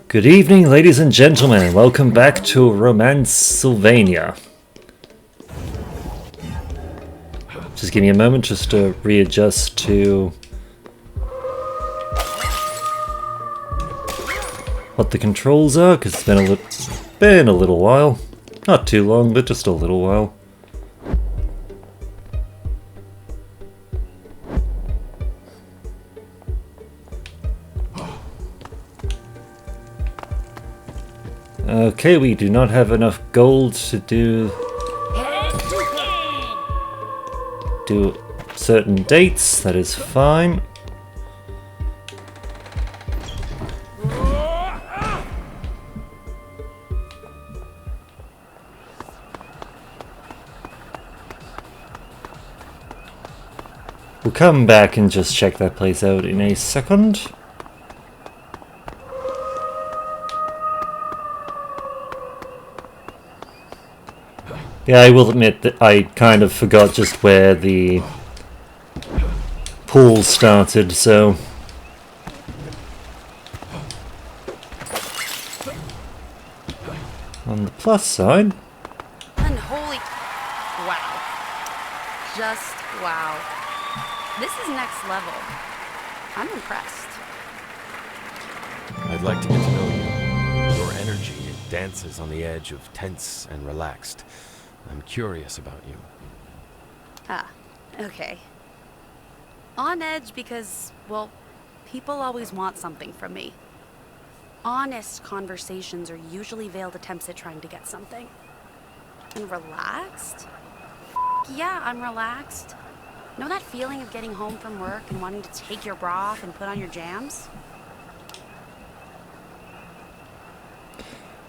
Good evening, ladies and gentlemen. Welcome back to Romancelvania. Just give me a moment just to readjust to what the controls are, because it's been a little while. Not too long, but just a little while. Okay, we do not have enough gold to do certain dates. That is fine. We'll come back and just check that place out in a second. Yeah, I will admit that I kind of forgot just where the pool started, so... On the plus side... Unholy... Wow. Just wow. This is next level. I'm impressed. I'd like to get to know you. Your energy, it dances on the edge of tense and relaxed. I'm curious about you. Ah, okay. On edge because, well, people always want something from me. Honest conversations are usually veiled attempts at trying to get something. And relaxed? Yeah, I'm relaxed. Know that feeling of getting home from work and wanting to take your bra off and put on your jams?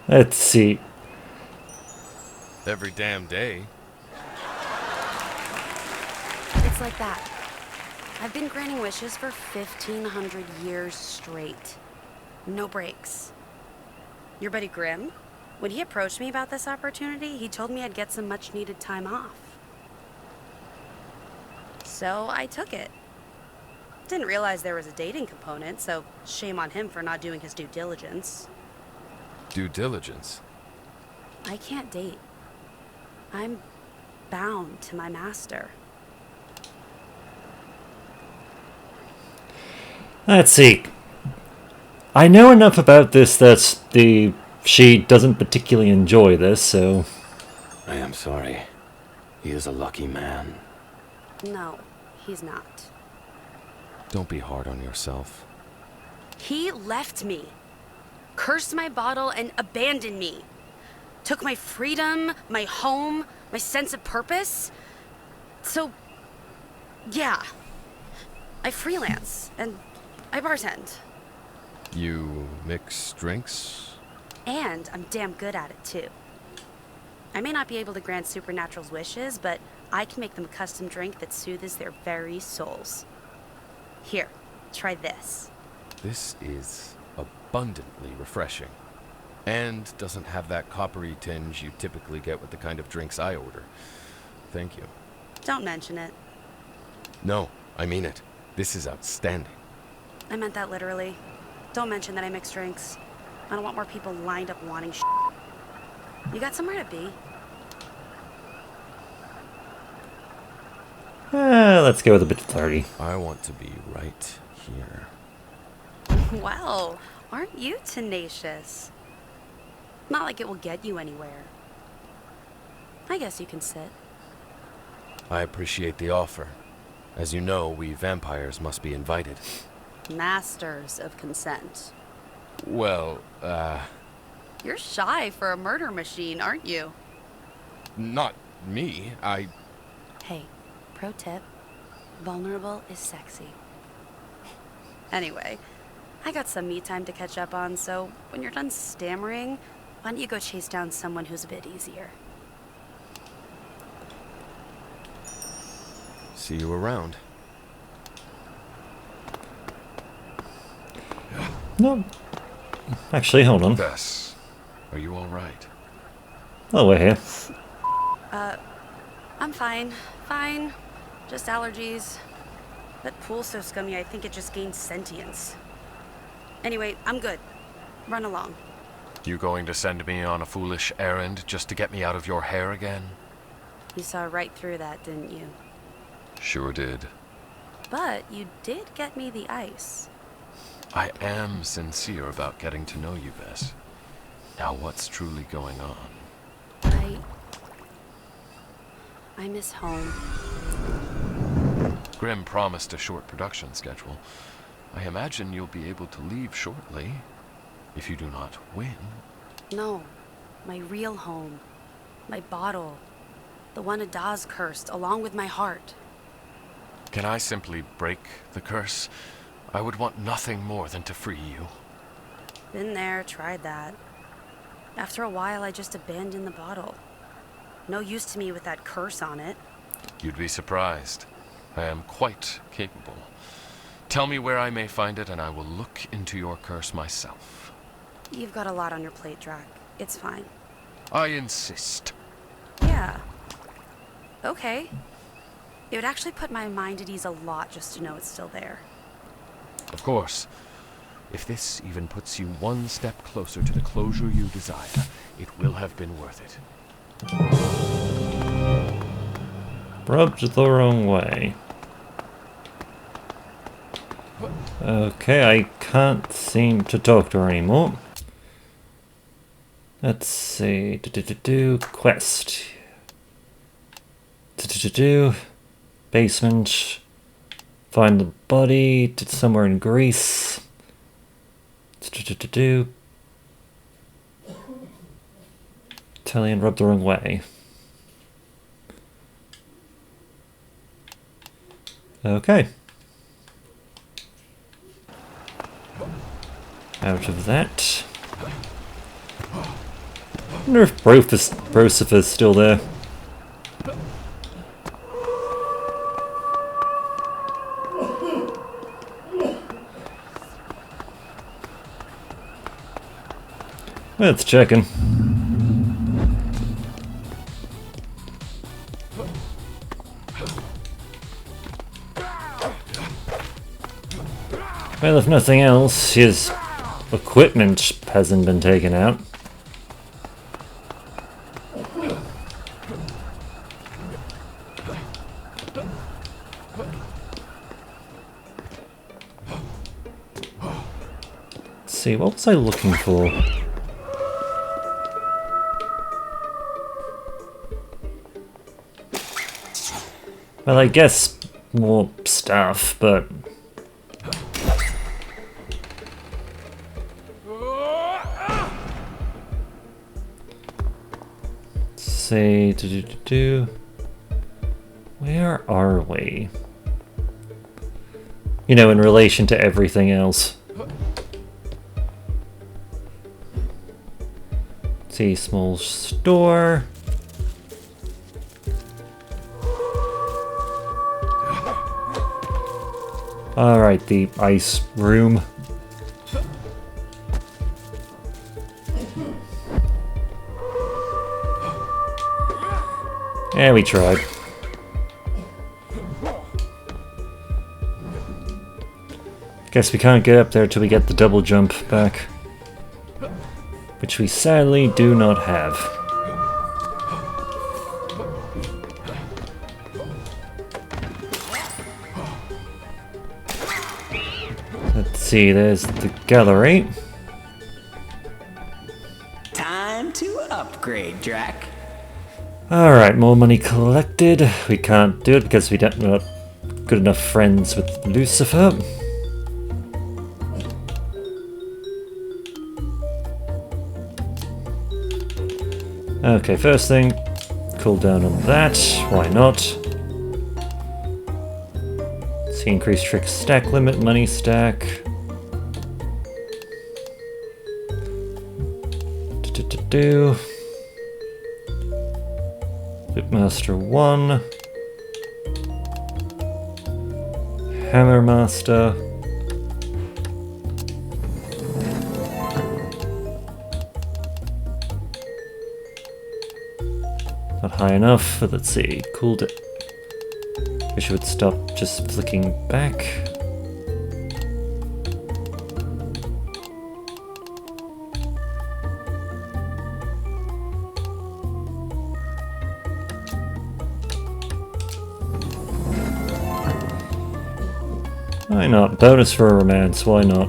Let's see. Every damn day. It's like that. I've been granting wishes for 1,500 years straight. No breaks. Your buddy Grimm? When he approached me about this opportunity, he told me I'd get some much-needed time off. So I took it. Didn't realize there was a dating component, so shame on him for not doing his due diligence. Due diligence? I can't date. I'm bound to my master. Let's see. I know enough about this that she doesn't particularly enjoy this, so... I am sorry. He is a lucky man. No, he's not. Don't be hard on yourself. He left me. Cursed my bottle and abandoned me. Took my freedom, my home, my sense of purpose. So, yeah. I freelance, and I bartend. You mix drinks? And I'm damn good at it, too. I may not be able to grant Supernatural's wishes, but I can make them a custom drink that soothes their very souls. Here, try this. This is abundantly refreshing. And doesn't have that coppery tinge you typically get with the kind of drinks I order. Thank you. Don't mention it. No, I mean it. This is outstanding. I meant that literally. Don't mention that I mix drinks. I don't want more people lined up wanting You got somewhere to be? Let's go with a bit 30. I want to be right here. Well, aren't you tenacious? Not like it will get you anywhere. I guess you can sit. I appreciate the offer. As you know, we vampires must be invited. Masters of consent. Well, You're shy for a murder machine, aren't you? not me. Hey, pro tip. Vulnerable is sexy. Anyway, I got some me time to catch up on, so when you're done stammering, why don't you go chase down someone who's a bit easier? See you around. No. Actually, hold on. Bess, are you all right? Oh, we're here. I'm fine. Fine. Just allergies. That pool's so scummy, I think it just gained sentience. Anyway, I'm good. Run along. You going to send me on a foolish errand just to get me out of your hair again? You saw right through that, didn't you? Sure did. But you did get me the ice. I am sincere about getting to know you, Bess. Now what's truly going on? I miss home. Grimm promised a short production schedule. I imagine you'll be able to leave shortly, if you do not win. No, my real home. My bottle. The one Adaz cursed, along with my heart. Can I simply break the curse? I would want nothing more than to free you. Been there, tried that. After a while, I just abandoned the bottle. No use to me with that curse on it. You'd be surprised. I am quite capable. Tell me where I may find it, and I will look into your curse myself. You've got a lot on your plate, Drac. It's fine. I insist. Yeah. Okay. It would actually put my mind at ease a lot just to know it's still there. Of course. If this even puts you one step closer to the closure you desire, it will have been worth it. Rubbed the wrong way. Okay, I can't seem to talk to her anymore. Let's see. Quest. Basement. Find the body. Somewhere in Greece. Italian rubbed the wrong way. Okay. Out of that. I wonder if Brosifer's still there. Let's check in. Well, if nothing else, his equipment hasn't been taken out. Let's see, what was I looking for? Well, I guess more stuff, but... Say, where are we? You know, in relation to everything else. See, small store. Alright, the ice room. Yeah, we tried. Guess we can't get up there till we get the double jump back. Which we sadly do not have. Let's see, there's the gallery. Time to upgrade, Drac. Alright, more money collected. We can't do it because we don't not good enough friends with Lucifer. Okay, first thing, cool down on that. Why not? See, increase trick stack limit, money stack. Whipmaster 1. Hammer Master. Not high enough, but let's see. Cool down. Wish it would stop just flicking back. Why not? Bonus for a romance, why not?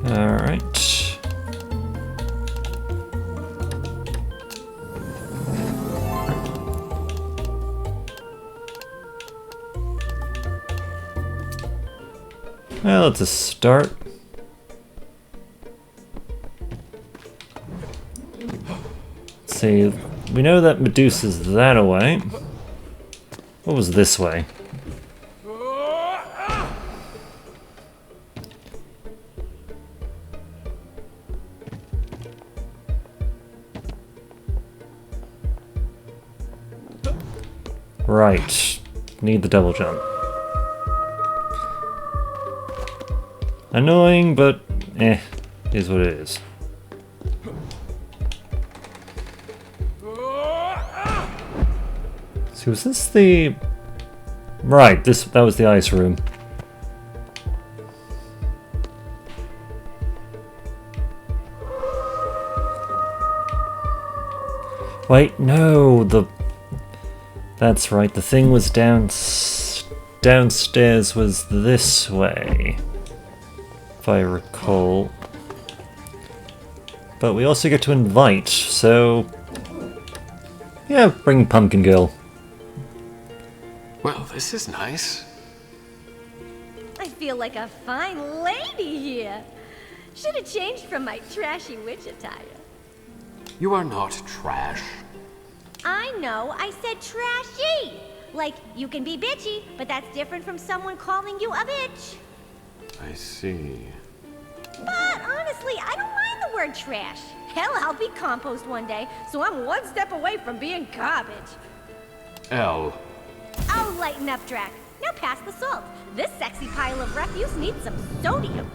Alright. Well, it's a start. Let's see, we know that Medusa's that away. What was this way? Right. Need the double jump. Annoying, but is what it is. So was this the... Right, that was the ice room. Wait, no, that's right, the thing was downstairs was this way, if I recall. But we also get to invite, so... Yeah, bring Pumpkin Girl. Well, this is nice. I feel like a fine lady here. Should have changed from my trashy witch attire. You are not trash. I know, I said trashy. Like, you can be bitchy, but that's different from someone calling you a bitch. I see. But honestly, I don't mind the word trash. Hell, I'll be compost one day, so I'm one step away from being garbage. Elle. Oh, lighten up, Drac. Now pass the salt. This sexy pile of refuse needs some sodium.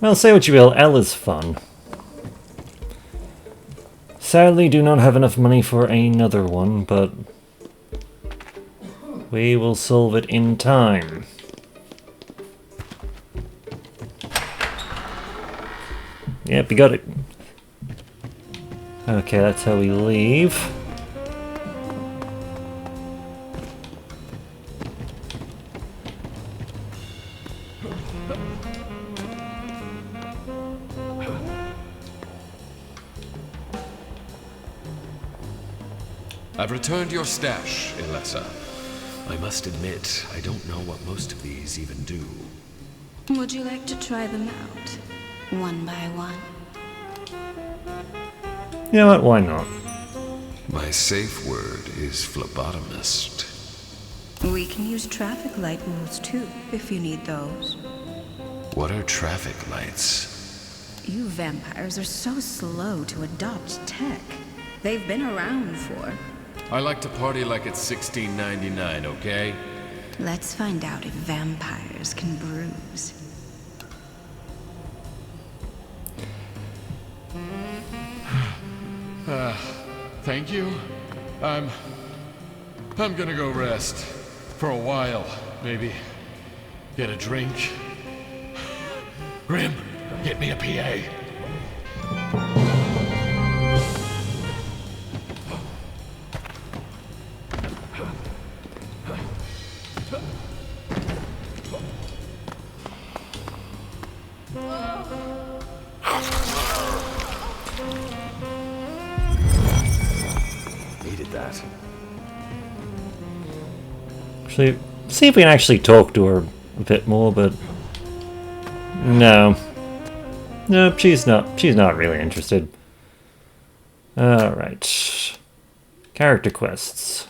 Well, say what you will, Elle is fun. Sadly, do not have enough money for another one, but we will solve it in time. Yep, we got it. Okay, that's how we leave. I've returned your stash, Ilessa. I must admit, I don't know what most of these even do. Would you like to try them out, one by one? You know what, why not? My safe word is phlebotomist. We can use traffic light rules too, if you need those. What are traffic lights? You vampires are so slow to adopt tech. They've been around for... I like to party like it's 1699, okay? Let's find out if vampires can bruise. Thank you. I'm gonna go rest. For a while, maybe. Get a drink. Grim, get me a PA. Needed that. Actually, see if we can actually talk to her a bit more, but no. Nope, she's not really interested. Alright. Character quests.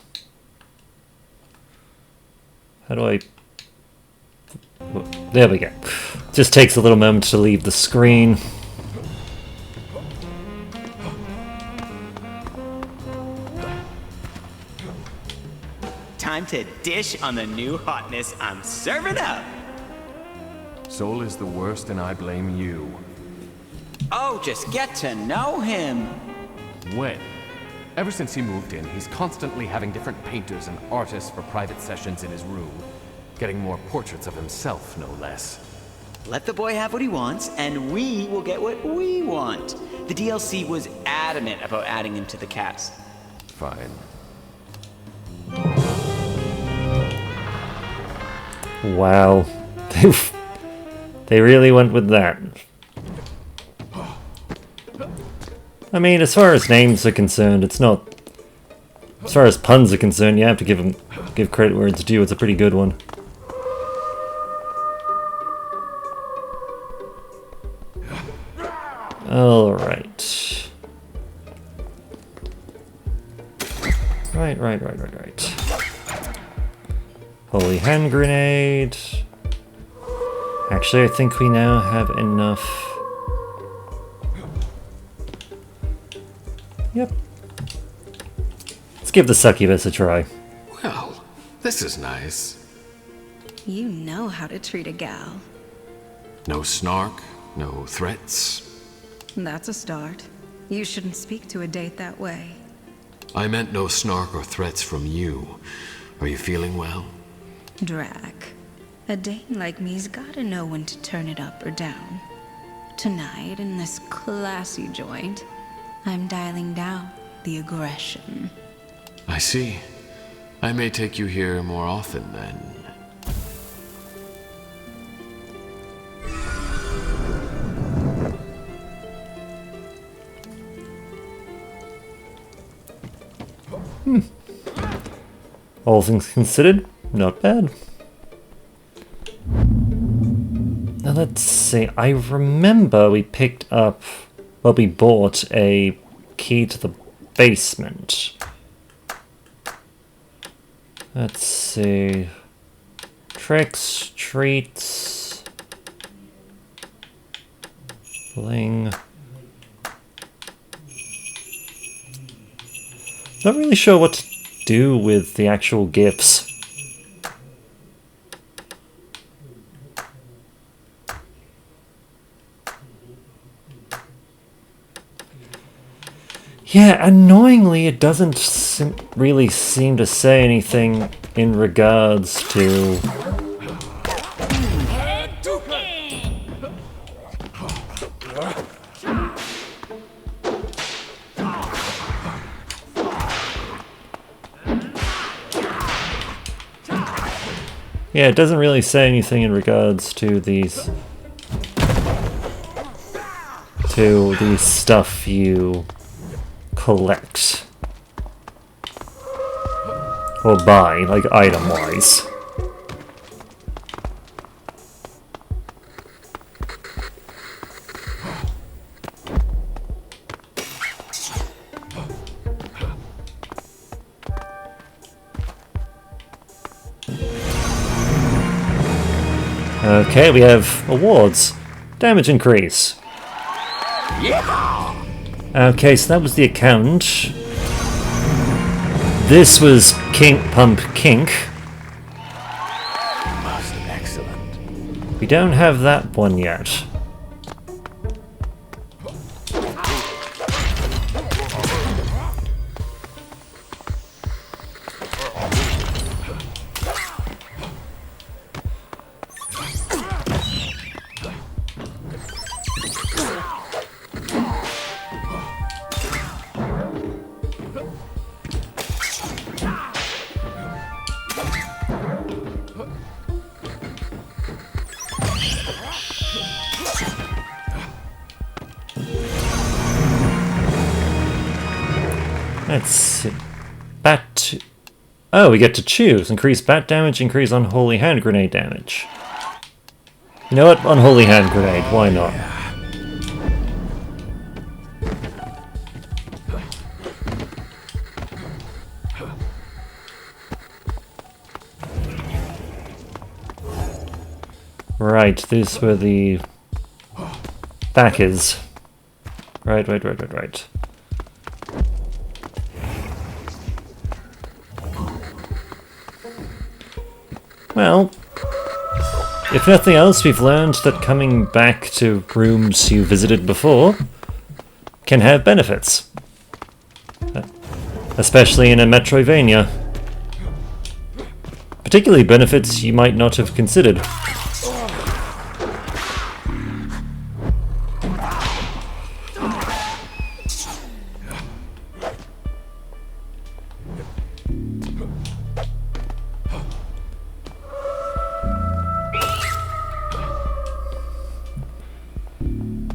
How do I... There we go. Just takes a little moment to leave the screen. Time to dish on the new hotness I'm serving up. Soul is the worst and I blame you. Oh, just get to know him. When? Ever since he moved in, he's constantly having different painters and artists for private sessions in his room. getting more portraits of himself, no less. Let the boy have what he wants, and we will get what we want. The DLC was adamant about adding him to the cast. Fine. Wow. They really went with that. I mean, as far as names are concerned, it's not... As far as puns are concerned, you have to give credit where it's due. It's a pretty good one. Alright. Right. Holy hand grenade. Actually, I think we now have enough. Yep. Let's give the succubus a try. Well, this is nice. You know how to treat a gal. No snark, no threats. That's a start. You shouldn't speak to a date that way. I meant no snark or threats from you. Are you feeling well? Drac, a date like me's gotta know when to turn it up or down. Tonight, in this classy joint, I'm dialing down the aggression. I see. I may take you here more often then. All things considered, not bad. Now let's see, I remember we picked up, well, we bought a key to the basement. Let's see. Tricks, treats. Bling. Not really sure what to do with the actual gifts. Yeah, annoyingly, it doesn't really seem to say anything in regards to... Yeah, it doesn't really say anything in regards to these... to the stuff you collect. Or buy, like item-wise. Okay, we have awards. Damage increase. Okay, so that was the account. This was Kink Pump Kink. Most excellent. We don't have that one yet. Let's see. Oh, we get to choose. Increase bat damage, increase unholy hand grenade damage. You know what? Unholy hand grenade. Why not? Right, these were the backers. Right. Well, if nothing else, we've learned that coming back to rooms you visited before can have benefits. Especially in a Metroidvania. particularly benefits you might not have considered.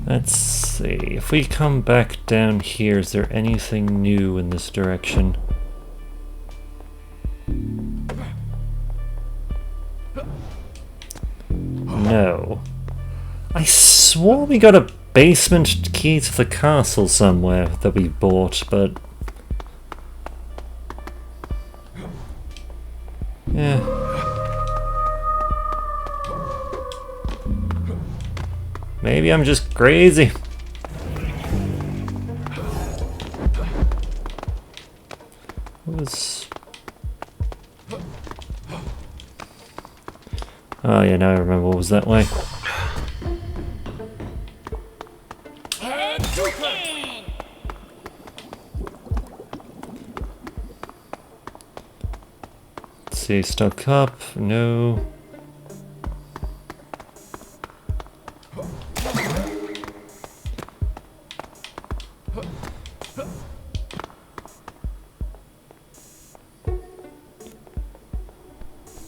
Let's see, if we come back down here, is there anything new in this direction? No. I swore we got a basement key to the castle somewhere that we bought, but... yeah. Maybe I'm just crazy. What was... oh yeah, now I remember what was that way. Let's see, stuck up, no.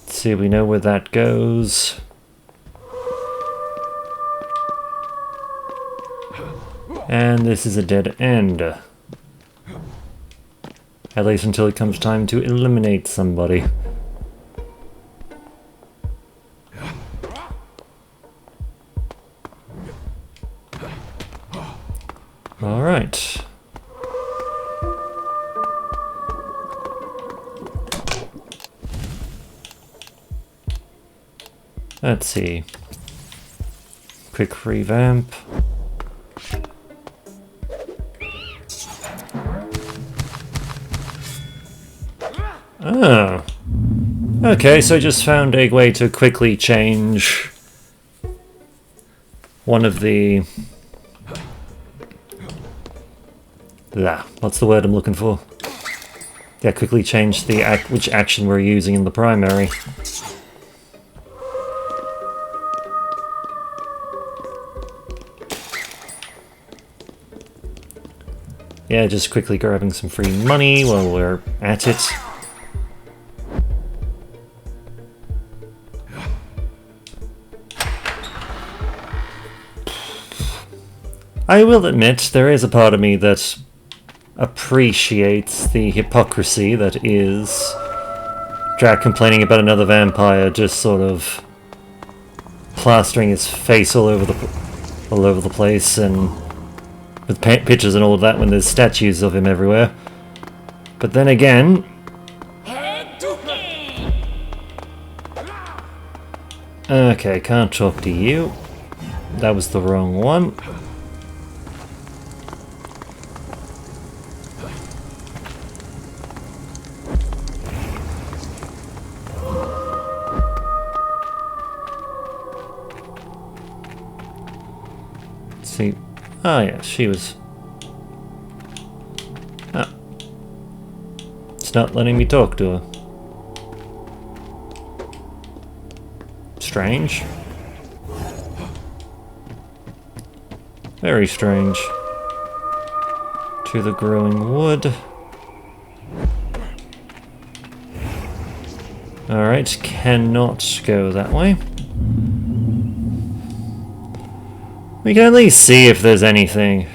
See, we know where that goes. And this is a dead end. At least until it comes time to eliminate somebody. Alright. Let's see. Quick revamp. Oh. Okay, so I just found a way to quickly change one of the... what's the word I'm looking for? Yeah, quickly change the which action we're using in the primary. Yeah, just quickly grabbing some free money while we're at it. I will admit, there is a part of me that appreciates the hypocrisy that is Drac complaining about another vampire just sort of plastering his face all over the place and with pictures and all of that when there's statues of him everywhere. But then again... okay, can't talk to you. That was the wrong one. Let's see. Oh yeah, she was... oh. It's not letting me talk to her. Strange. Very strange. To the growing wood. Alright, cannot go that way. We can at least see if there's anything.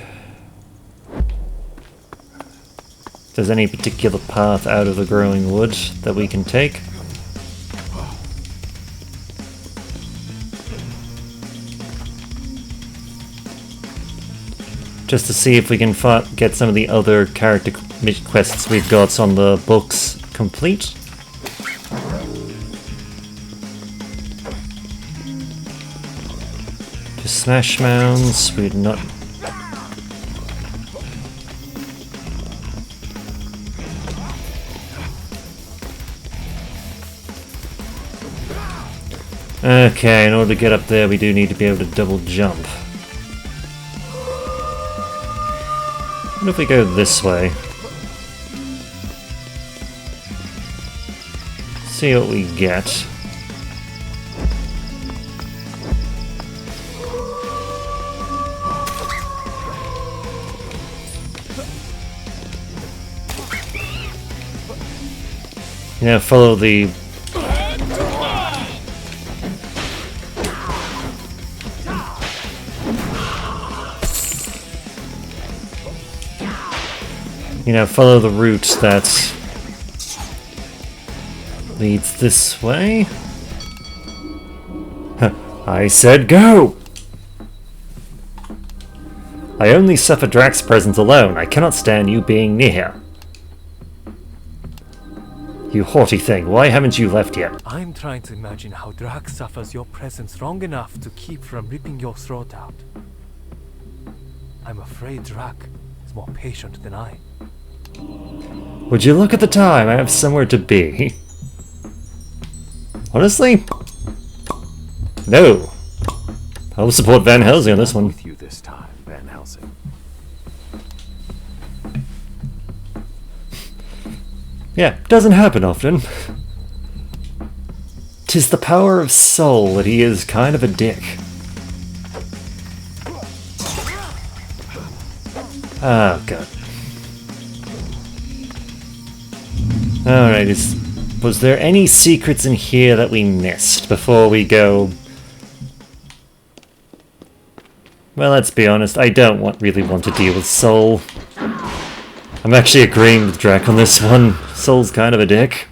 If there's any particular path out of the growing wood that we can take. Just to see if we can get some of the other character quests we've got on the books complete. Just smash mounds, we're not... okay, in order to get up there we do need to be able to double jump. What if we go this way? see what we get. Yeah, follow the... follow the route that leads this way. I said go! I only suffer Drax's presence alone. I cannot stand you being near. You haughty thing, why haven't you left yet? I'm trying to imagine how Drax suffers your presence long enough to keep from ripping your throat out. I'm afraid Drax is more patient than I. Would you look at the time? I have somewhere to be. Honestly? No. I'll support Van Helsing on this one. With you this time, Van Helsing. Yeah, doesn't happen often. 'Tis the power of soul that he is kind of a dick. Oh, God. Alright, was there any secrets in here that we missed before we go? Well, let's be honest, I don't really want to deal with Soul. I'm actually agreeing with Drac on this one. Soul's kind of a dick.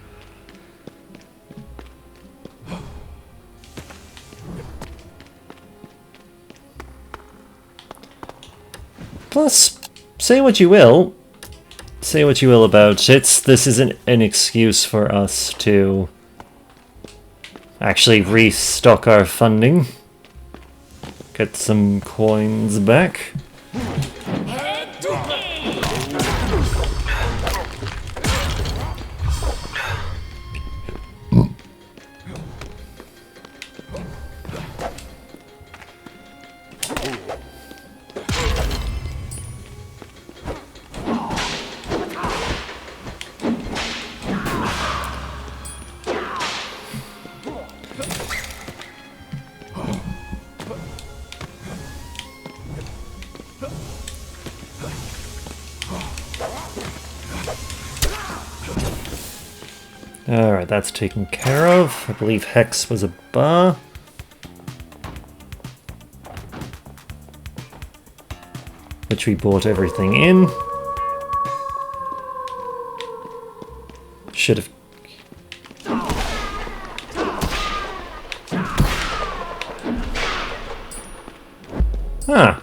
Plus, say what you will about it, this isn't an excuse for us to actually restock our funding. Get some coins back. Alright, that's taken care of. I believe Hex was a bar. Which we bought everything in. Should have... Huh.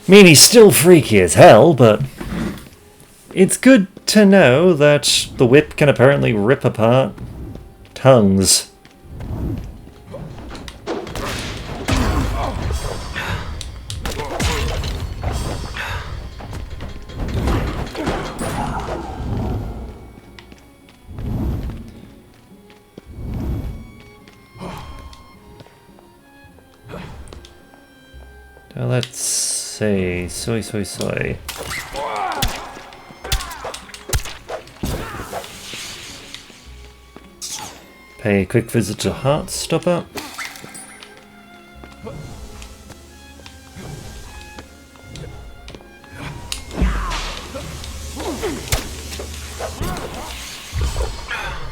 I mean, he's still freaky as hell, but... It's good to know that the whip can apparently rip apart tongues. Now let's say soy. Pay a quick visit to Heartstopper.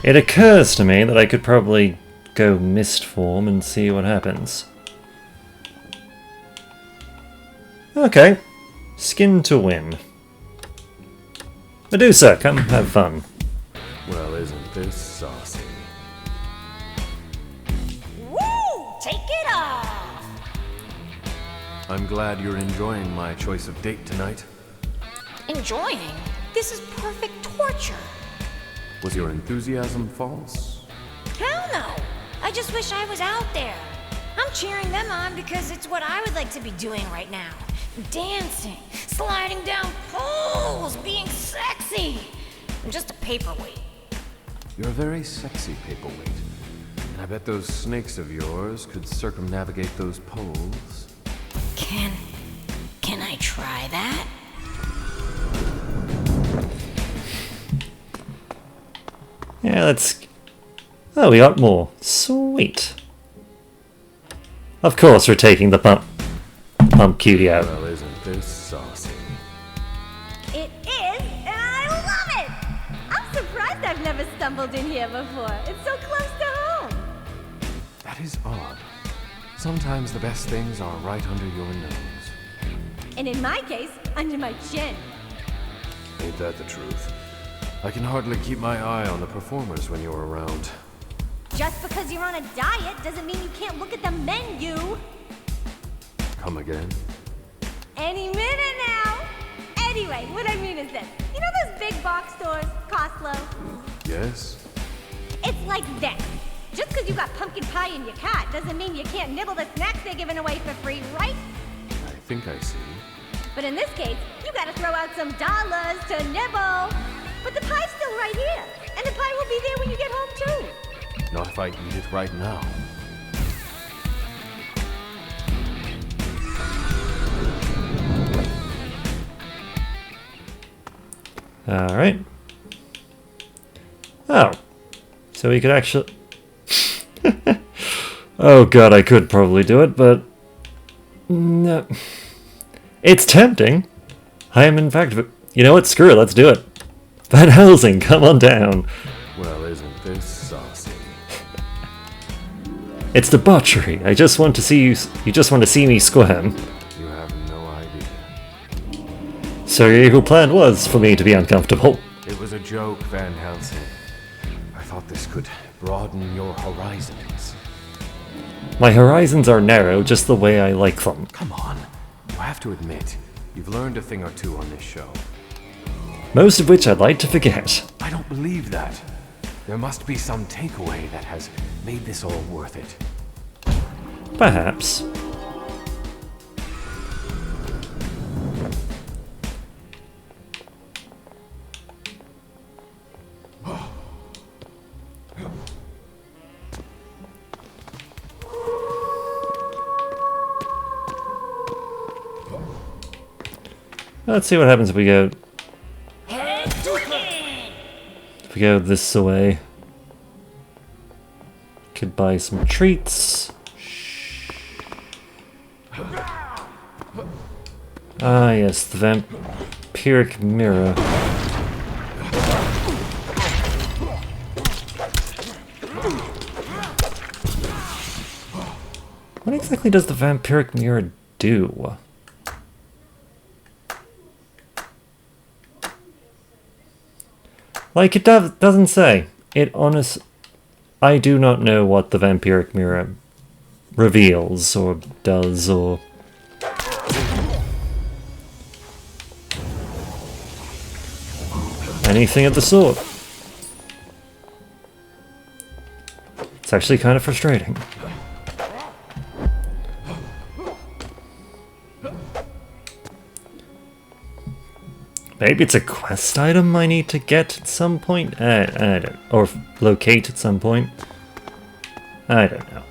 It occurs to me that I could probably go Mist form and see what happens. Okay. Skin to win. Medusa, come have fun. Well, isn't this saucy? Take it off! I'm glad you're enjoying my choice of date tonight. Enjoying? This is perfect torture. Was your enthusiasm false? Hell no! I just wish I was out there. I'm cheering them on because it's what I would like to be doing right now. Dancing, sliding down poles, being sexy. I'm just a paperweight. You're a very sexy paperweight. And I bet those snakes of yours could circumnavigate those poles. Can I try that? let's... Oh, we got more. Sweet. Of course we're taking the pump cutie out. Well, isn't this saucy? It is, and I love it! I'm surprised I've never stumbled in here before. It's so close to home. That is odd. Sometimes the best things are right under your nose. And in my case, under my chin. Ain't that the truth? I can hardly keep my eye on the performers when you're around. Just because you're on a diet doesn't mean you can't look at the menu. Come again? Any minute now. Anyway, what I mean is this. You know those big box stores, cost low? Yes? It's like this. Just because you got pumpkin pie in your cart doesn't mean you can't nibble the snacks they're giving away for free, right? I think I see. But in this case, you gotta throw out some dollars to nibble. But the pie's still right here. And the pie will be there when you get home too. Not if I eat it right now. Alright. Oh. So we could actually... Oh god, I could probably do it, but... No. It's tempting. I am in fact... You know what? Screw it, let's do it. Van Helsing, come on down. Well, isn't this saucy? It's debauchery. I just want to see you... You just want to see me squirm. You have no idea. So your evil plan was for me to be uncomfortable. It was a joke, Van Helsing. I thought this could broaden your horizons. My horizons are narrow, just the way I like them. Come on. You have to admit, you've learned a thing or two on this show. Most of which I'd like to forget. I don't believe that. There must be some takeaway that has made this all worth it. Perhaps. Let's see what happens if we go... If we go this way. Could buy some treats. Ah yes, the vampiric mirror. What exactly does the vampiric mirror do? Like, it doesn't say. I do not know what the vampiric mirror reveals, or does, or... anything of the sort. It's actually kind of frustrating. Maybe it's a quest item I need to get at some point? I don't... or locate at some point? I don't know.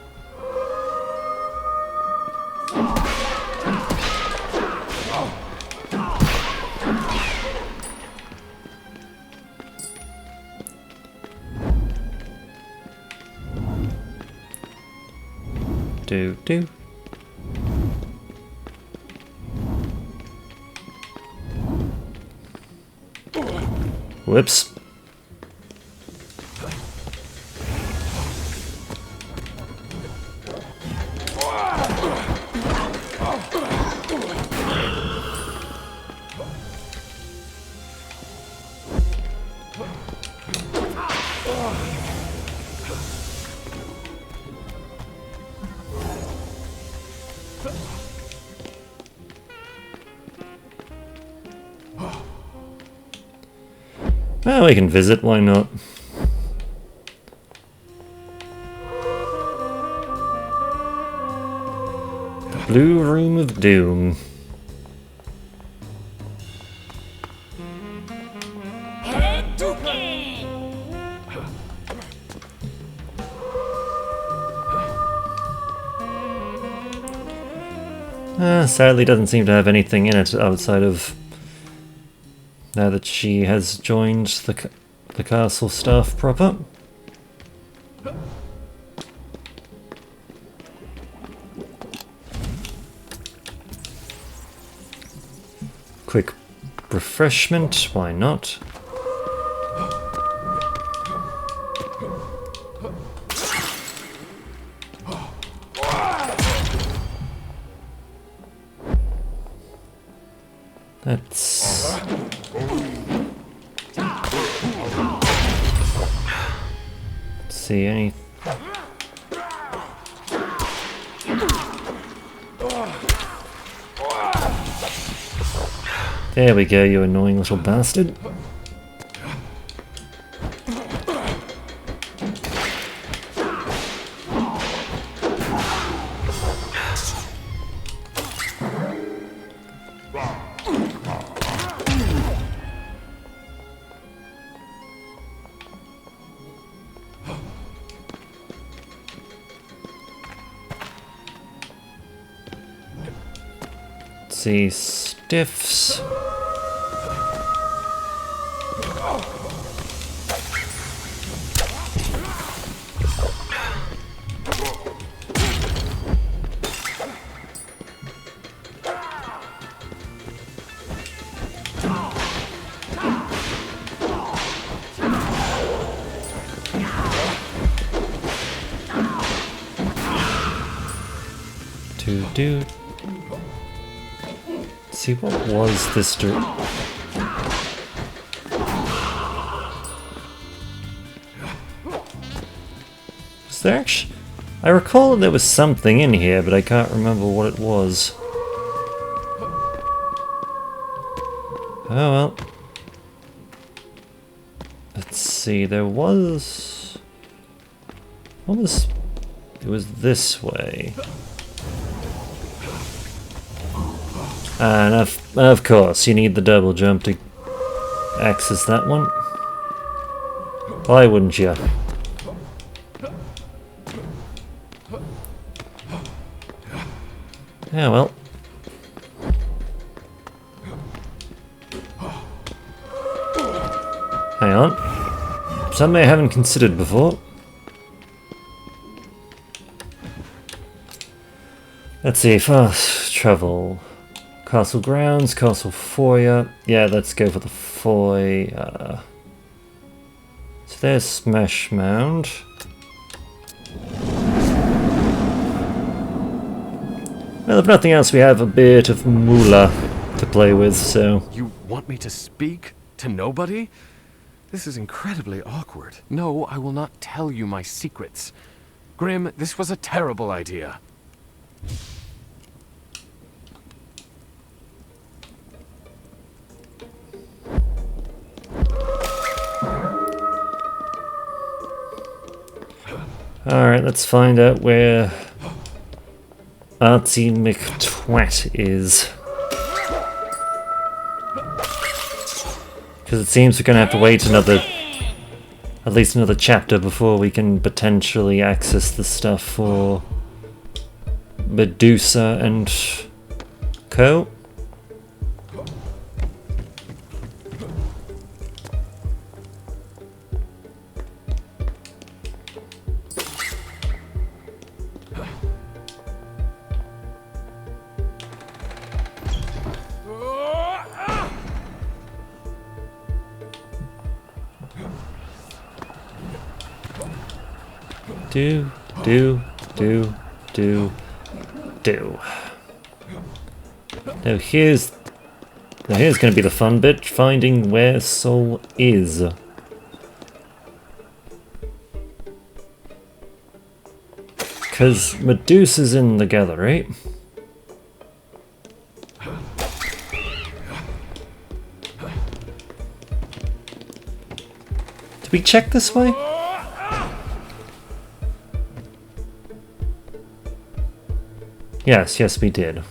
Do. Whoops. Well, we can visit, why not? Blue Room of Doom. Sadly doesn't seem to have anything in it outside of... now that she has joined the castle staff proper. quick refreshment, why not? Let's see any. There we go, you annoying little bastard. See, stiffs. Do. See, what was this Was there actually... I recall that there was something in here, but I can't remember what it was. Oh well. Let's see, there was... What was... It was this way. And of course, you need the double jump to access that one. Why wouldn't you? Yeah, well. Hang on. Something I haven't considered before. Let's see, fast travel. Castle grounds, castle foyer. Yeah, let's go for the foyer. So there's Smash Mound. Well, if nothing else, we have a bit of moolah to play with, so... You want me to speak to nobody? This is incredibly awkward. No, I will not tell you my secrets. Grim, this was a terrible idea. Alright, let's find out where Artsy McTwat is. Because it seems we're going to have to wait at least another chapter before we can potentially access the stuff for Medusa and co. Do. Now here's going to be the fun bit, finding where Soul is. Because Medusa's in the gallery. Did we check this way? Yes, we did.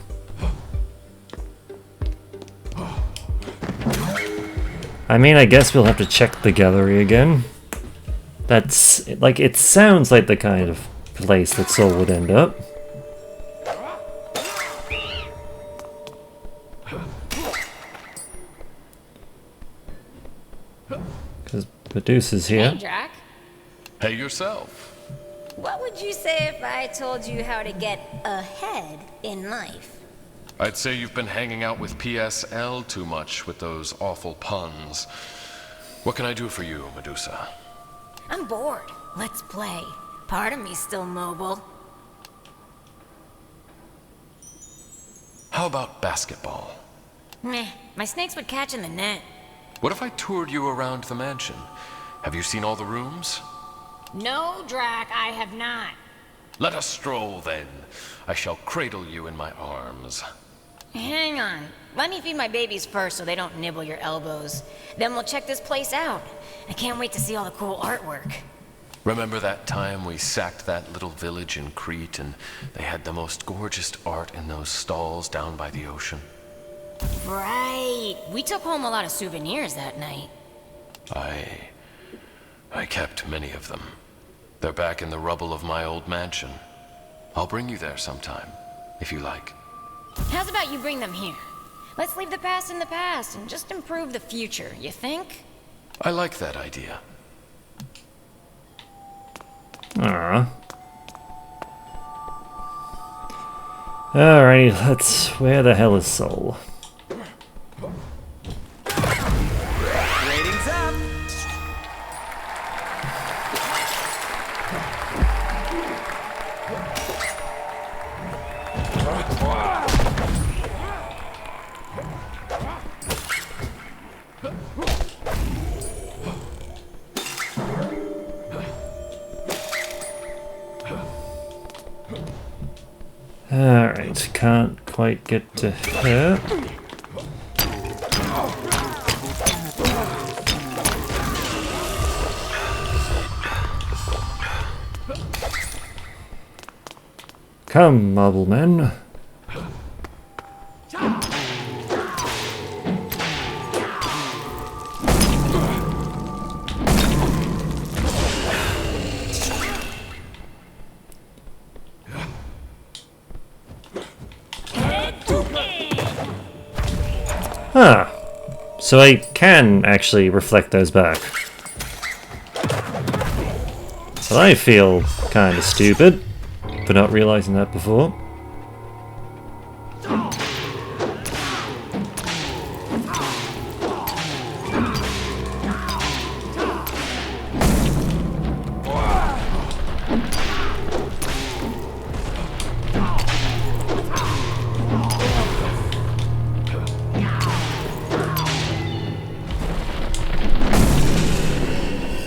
I mean, I guess we'll have to check the gallery again. That's, like, it sounds like the kind of place that Soul would end up. Because Medusa's here. Hey, Drac. Hey yourself. What would you say if I told you how to get ahead in life? I'd say you've been hanging out with PSL too much with those awful puns. What can I do for you, Medusa? I'm bored. Let's play. Part of me's still mobile. How about basketball? Meh, my snakes would catch in the net. What if I toured you around the mansion? Have you seen all the rooms? No, Drac, I have not. Let us stroll, then. I shall cradle you in my arms. Hang on. Let me feed my babies first so they don't nibble your elbows. Then we'll check this place out. I can't wait to see all the cool artwork. Remember that time we sacked that little village in Crete and they had the most gorgeous art in those stalls down by the ocean? Right. We took home a lot of souvenirs that night. I kept many of them. They're back in the rubble of my old mansion. I'll bring you there sometime, if you like. How's about you bring them here? Let's leave the past in the past and just improve the future, you think? I like that idea. Alrighty, let's... Where the hell is Soul? Ratings up. Alright, can't quite get to her. Come, marble men. Ah, so I can actually reflect those back. But I feel kind of stupid for not realizing that before.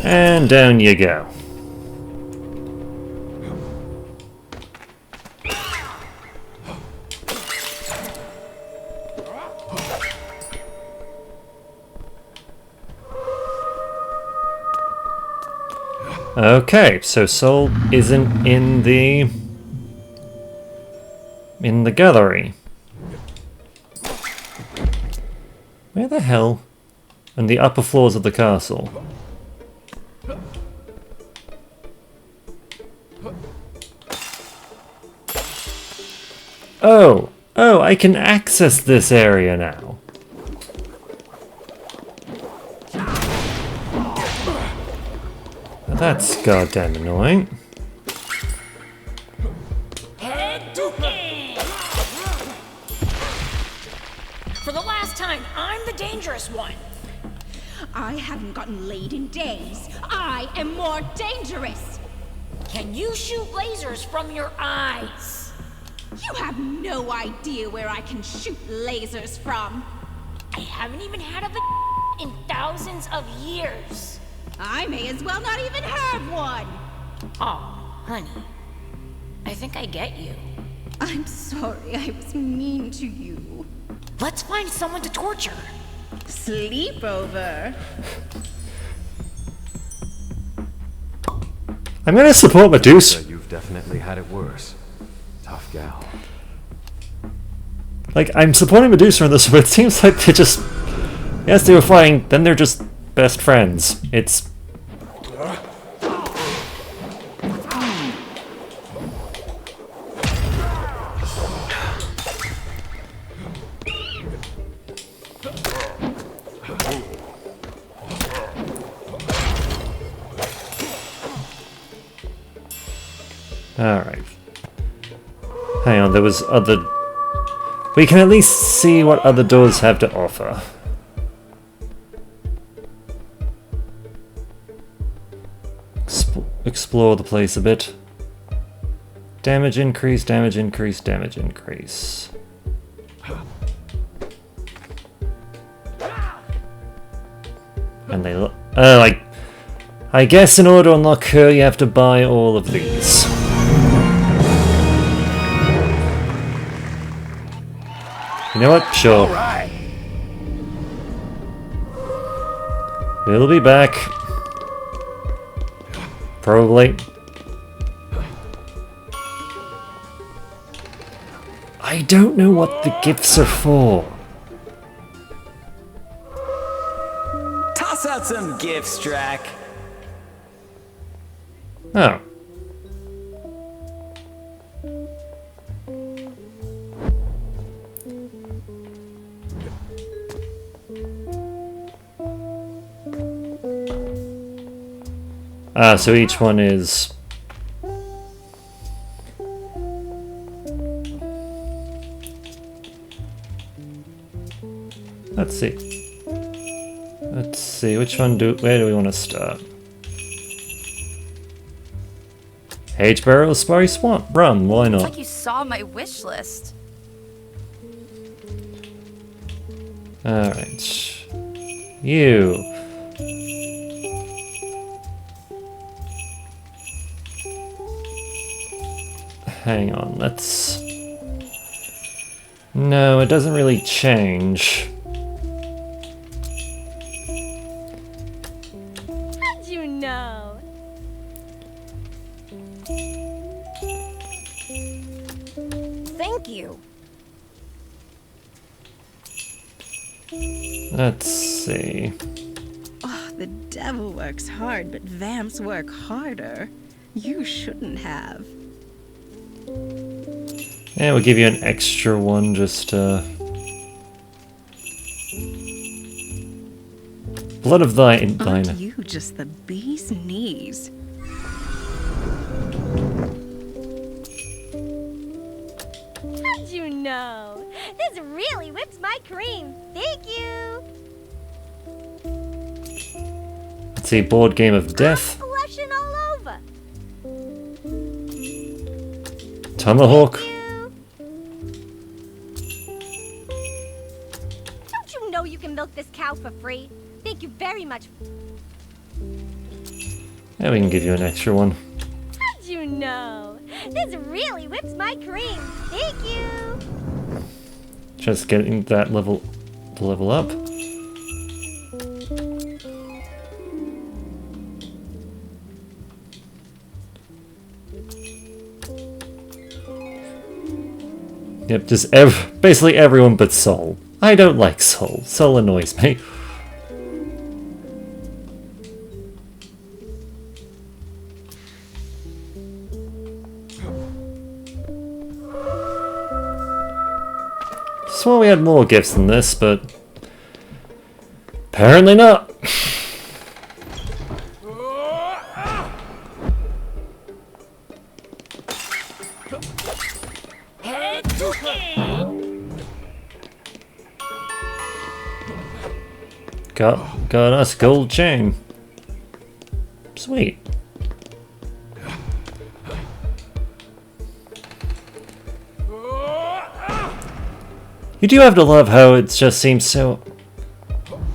And down you go. Okay, so Soul isn't in the gallery. Where the hell? In the upper floors of the castle. Oh, I can access this area now. Well, that's goddamn annoying. For the last time, I'm the dangerous one. I haven't gotten laid in days. I am more dangerous. Can you shoot lasers from your eyes? You have no idea where I can shoot lasers from. I haven't even had a in thousands of years. I may as well not even have one. Oh, honey. I think I get you. I'm sorry I was mean to you. Let's find someone to torture. Sleepover. I'm gonna support Medusa. You've definitely had it worse. Tough gal. Like, I'm supporting Medusa in this, but it seems like they're just... Yes, they were fighting, then they're just best friends. It's... Alright. Hang on, there was other We can at least see what other doors have to offer. Explore the place a bit. Damage increase, damage increase, damage increase. And they look... like... I guess in order to unlock her, you have to buy all of these. You know what? Sure. We'll be back. Probably. I don't know what the gifts are for. Toss out some gifts, Drac. Oh. Ah, so each one is... Let's see. Let's see, which one where do we want to start? Age Barrel, Sparry Swamp, Rum, why It's not? like you saw my wish list. Alright. You. Hang on, let's... No, it doesn't really change. How'd you know? Thank you. Let's see. Oh, the devil works hard, but vamps work harder. You shouldn't have. Yeah, we'll give you an extra one, just, Blood of thine. Aren't you just the bee's knees? How'd you know? This really whips my cream. Thank you. Let's see, Board Game of Death. Blushing all over. Tomahawk. Don't you know you can milk this cow for free? Thank you very much. Yeah, we can give you an extra one. How'd you know? This really whips my cream. Thank you. Just getting that level up. Yep, just basically everyone but Sol. I don't like Sol. Sol annoys me. Swore we had more gifts than this, but apparently not. Got us gold chain. Sweet. You do have to love how it just seems so...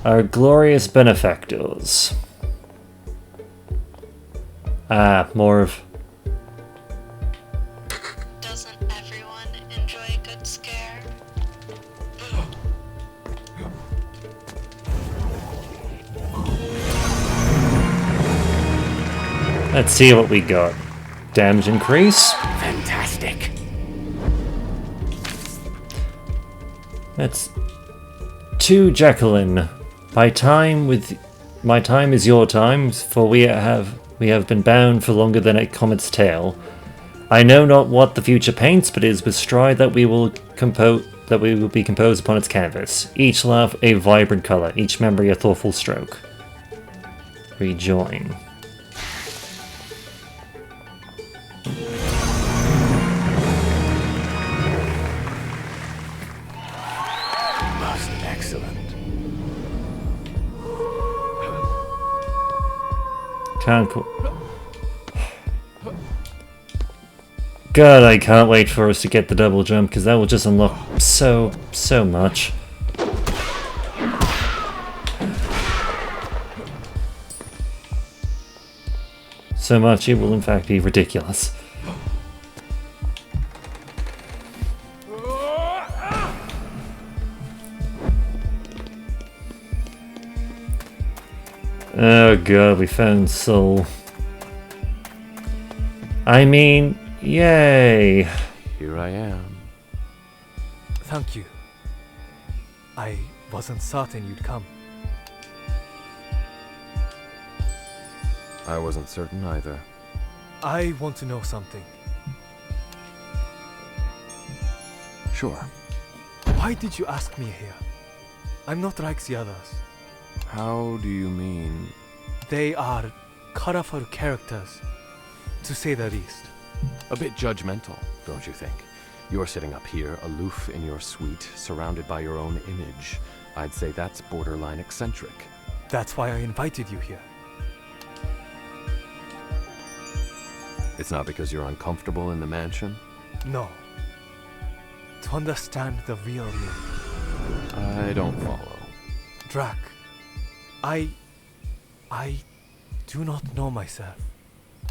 Our glorious benefactors. Ah, more of... Doesn't everyone enjoy a good scare? Let's see what we got. Damage increase. Fantastic. That's... To Jacqueline. My time is your time, for we have been bound for longer than a comet's tail. I know not what the future paints, but it is with stride that we will be composed upon its canvas. Each laugh a vibrant colour, each memory a thoughtful stroke. Rejoin. Excellent. God, I can't wait for us to get the double jump, because that will just unlock so much. So much it will in fact be ridiculous. Oh god, we found Soul. I mean, yay! Here I am. Thank you. I wasn't certain you'd come. I wasn't certain either. I want to know something. Sure. Why did you ask me here? I'm not like the others. How do you mean? They are colorful characters, to say the least. A bit judgmental, don't you think? You're sitting up here, aloof in your suite, surrounded by your own image. I'd say that's borderline eccentric. That's why I invited you here. It's not because you're uncomfortable in the mansion? No. To understand the real me. I don't follow. Drac, I do not know myself.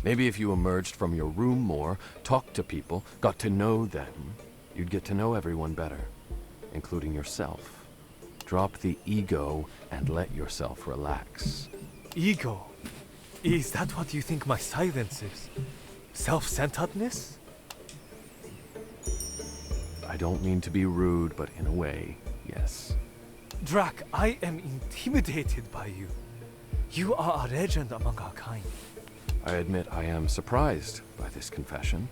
Maybe if you emerged from your room more, talked to people, got to know them, you'd get to know everyone better, including yourself. Drop the ego and let yourself relax. Ego? Is that what you think my silence is? Self-centeredness? I don't mean to be rude, but in a way, yes. Drac, I am intimidated by you. You are a legend among our kind. I admit I am surprised by this confession.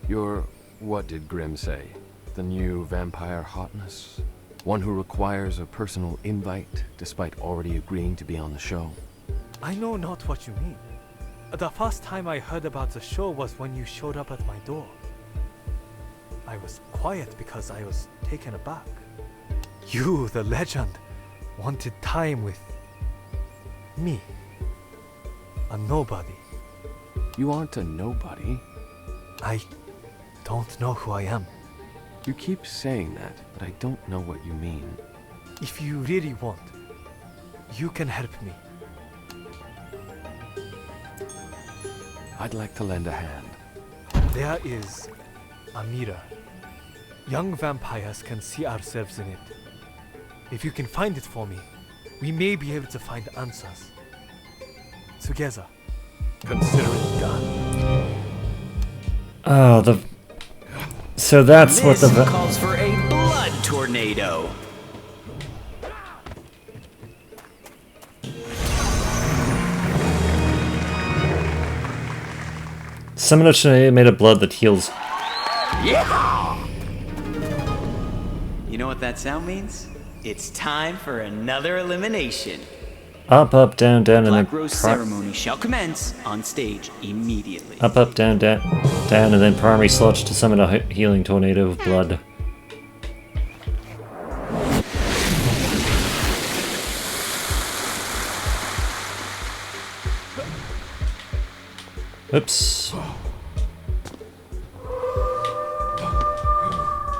You're, what did Grimm say? The new vampire hotness? One who requires a personal invite, despite already agreeing to be on the show. I know not what you mean. The first time I heard about the show was when you showed up at my door. I was quiet because I was taken aback. You, the legend, wanted time with me. A nobody. You aren't a nobody. I don't know who I am. You keep saying that, but I don't know what you mean. If you really want, you can help me. I'd like to lend a hand. There is a mirror. Young vampires can see ourselves in it. If you can find it for me, we may be able to find answers. Together. Consider it done. Oh, so that's what the... This calls for a blood tornado. Summon a tornado made of blood that heals. Yeah! You know what that sound means? It's time for another elimination. Up, up, down, down, and Black then... Rose ceremony shall commence on stage immediately. Up, up, down, down, down, and then primary slot to summon a healing tornado of blood. Oops.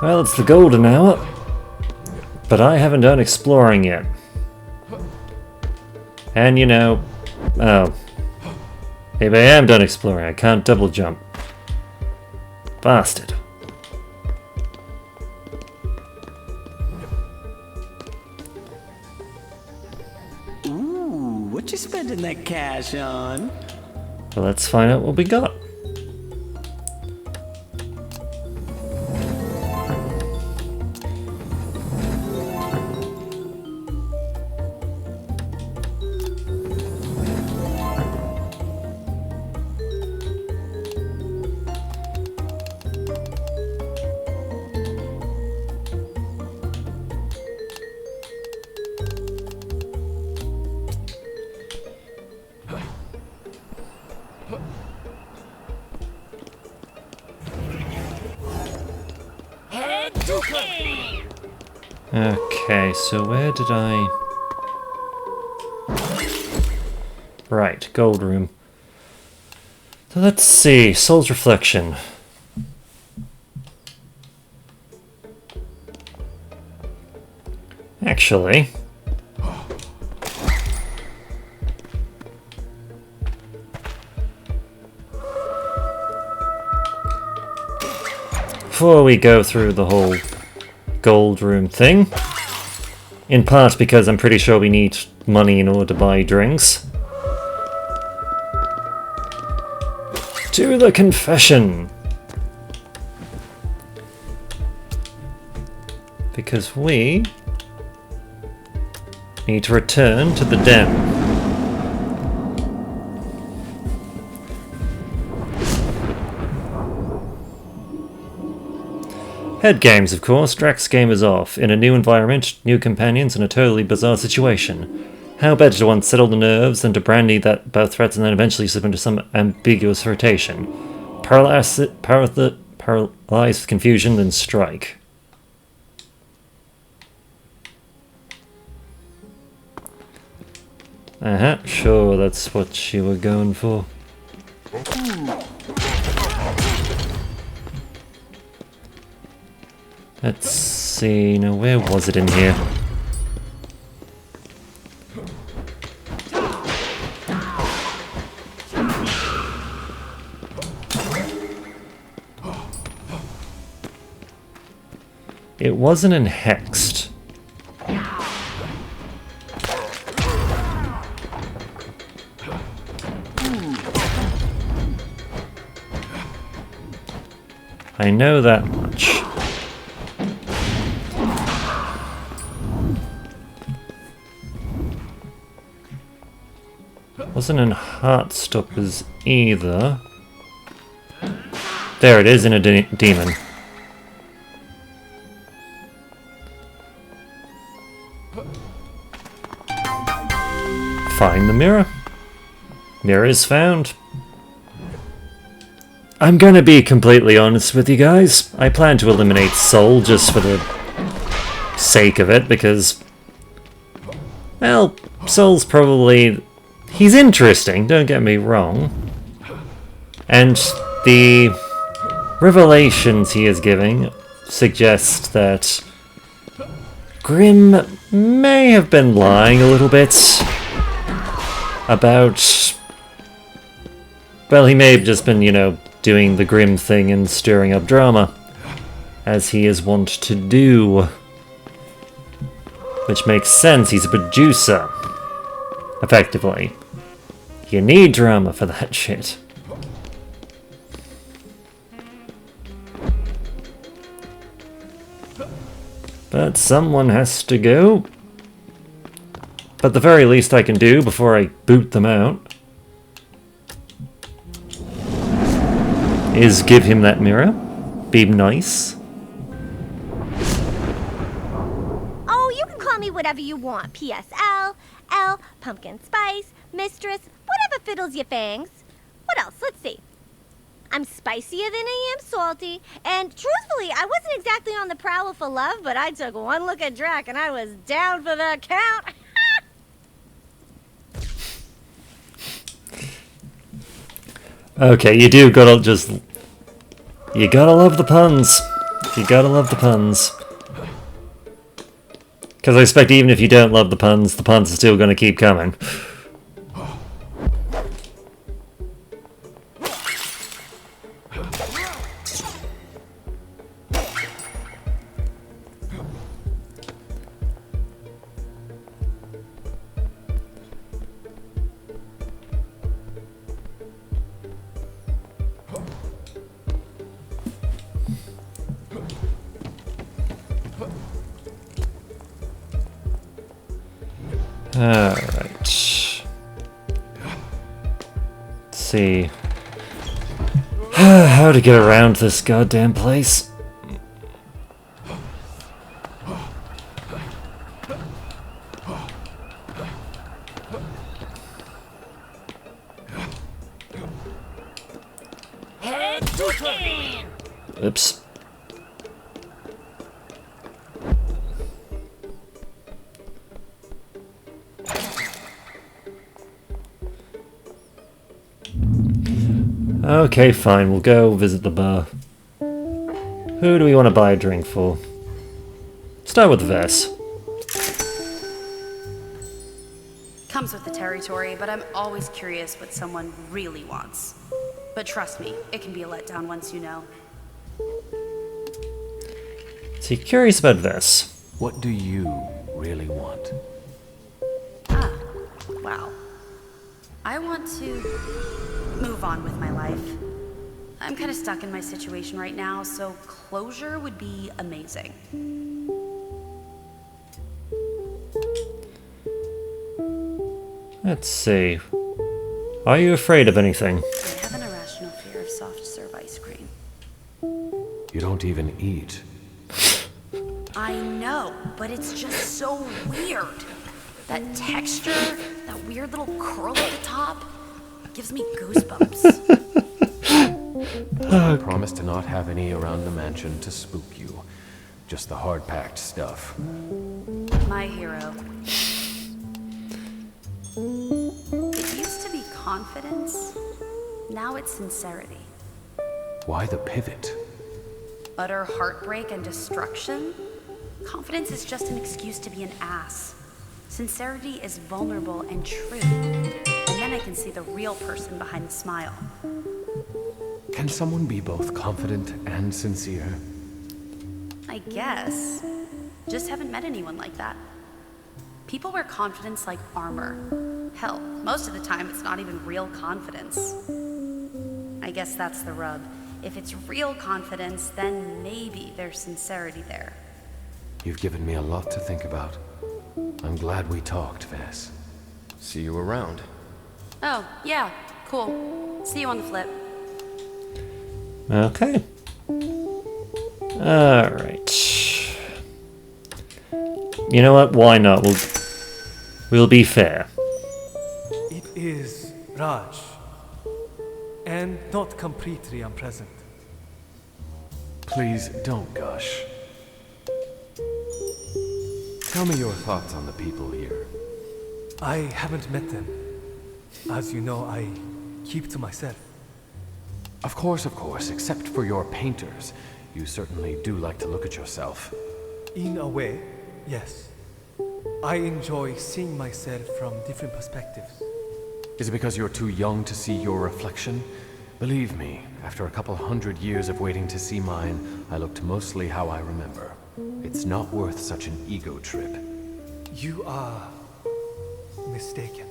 Well, it's the golden hour, but I haven't done exploring yet. And you know, oh, maybe I am done exploring. I can't double jump. Bastard. Ooh, what you spending that cash on? Well, let's find out what we got. Okay, so where did I... Right, gold room. So let's see, Soul's Reflection. Actually... Before we go through the whole gold room thing, in part because I'm pretty sure we need money in order to buy drinks, to the confession! Because we need to return to the den. Head games, of course. Drax game is off. In a new environment, new companions, and a totally bizarre situation. How better to unsettle the nerves than to brandy that both threats and then eventually slip into some ambiguous rotation. Paralyze with confusion, then strike. Sure, that's what you were going for. Let's see, now where was it in here? It wasn't in Hexed. I know that much. Wasn't in Heartstoppers either. There it is, in a demon. Find the mirror. Mirror is found. I'm gonna be completely honest with you guys. I plan to eliminate Soul just for the sake of it, because, well, Soul's probably... He's interesting, don't get me wrong. And the revelations he is giving suggest that Grimm may have been lying a little bit about... Well, he may have just been, you know, doing the Grimm thing and stirring up drama, as he is wont to do. Which makes sense, he's a producer, effectively. You need drama for that shit. But someone has to go. But the very least I can do before I boot them out is give him that mirror. Be nice. Oh, you can call me whatever you want. PSL, L, Pumpkin Spice, Mistress, whatever fiddles your fangs. What else? Let's see. I'm spicier than I am salty, and truthfully, I wasn't exactly on the prowl for love, but I took one look at Drac and I was down for the count. Okay, you do gotta just... You gotta love the puns. You gotta love the puns. Because I expect even if you don't love the puns are still gonna keep coming. Alright. Let's see. How to get around this goddamn place. Oops. Okay, fine, we'll go visit the bar. Who do we want to buy a drink for? Start with Vess. Comes with the territory, but I'm always curious what someone really wants. But trust me, it can be a letdown once you know. So you're curious about Vess. What do you really want? Ah, wow. I want to move on with my life. I'm kind of stuck in my situation right now, so closure would be amazing. Let's see. Are you afraid of anything? I have an irrational fear of soft serve ice cream. You don't even eat. I know, but it's just so weird. That texture, that weird little curl at the top, gives me goosebumps. I promise to not have any around the mansion to spook you. Just the hard-packed stuff. My hero. It used to be confidence. Now it's sincerity. Why the pivot? Utter heartbreak and destruction? Confidence is just an excuse to be an ass. Sincerity is vulnerable and true. And then I can see the real person behind the smile. Can someone be both confident and sincere? I guess. Just haven't met anyone like that. People wear confidence like armor. Hell, most of the time it's not even real confidence. I guess that's the rub. If it's real confidence, then maybe there's sincerity there. You've given me a lot to think about. I'm glad we talked, Vess. See you around. Oh, yeah, cool. See you on the flip. Okay. Alright. You know what? Why not? We'll be fair. It is Raj, and not completely unpleasant. Please don't gush. Tell me your thoughts on the people here. I haven't met them. As you know, I keep to myself. Of course, except for your painters. You certainly do like to look at yourself. In a way, yes. I enjoy seeing myself from different perspectives. Is it because you're too young to see your reflection? Believe me, after a couple 100 years of waiting to see mine, I looked mostly how I remember. It's not worth such an ego trip. You are mistaken.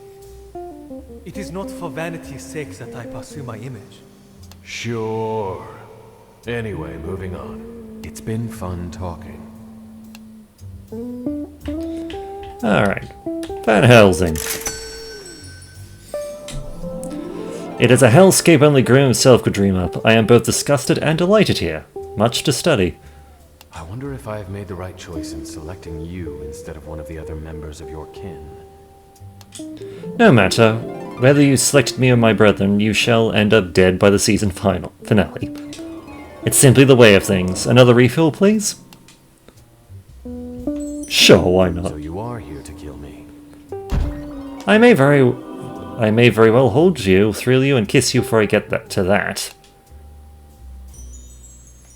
It is not for vanity's sake that I pursue my image. Sure. Anyway, moving on. It's been fun talking. Alright. Van Helsing. It is a hellscape only Grim himself could dream up. I am both disgusted and delighted here. Much to study. I wonder if I have made the right choice in selecting you instead of one of the other members of your kin. No matter. Whether you selected me or my brethren, you shall end up dead by the season finale. It's simply the way of things. Another refill, please? Sure, why not? So you are here to kill me. I may very well hold you, thrill you, and kiss you before I get to that.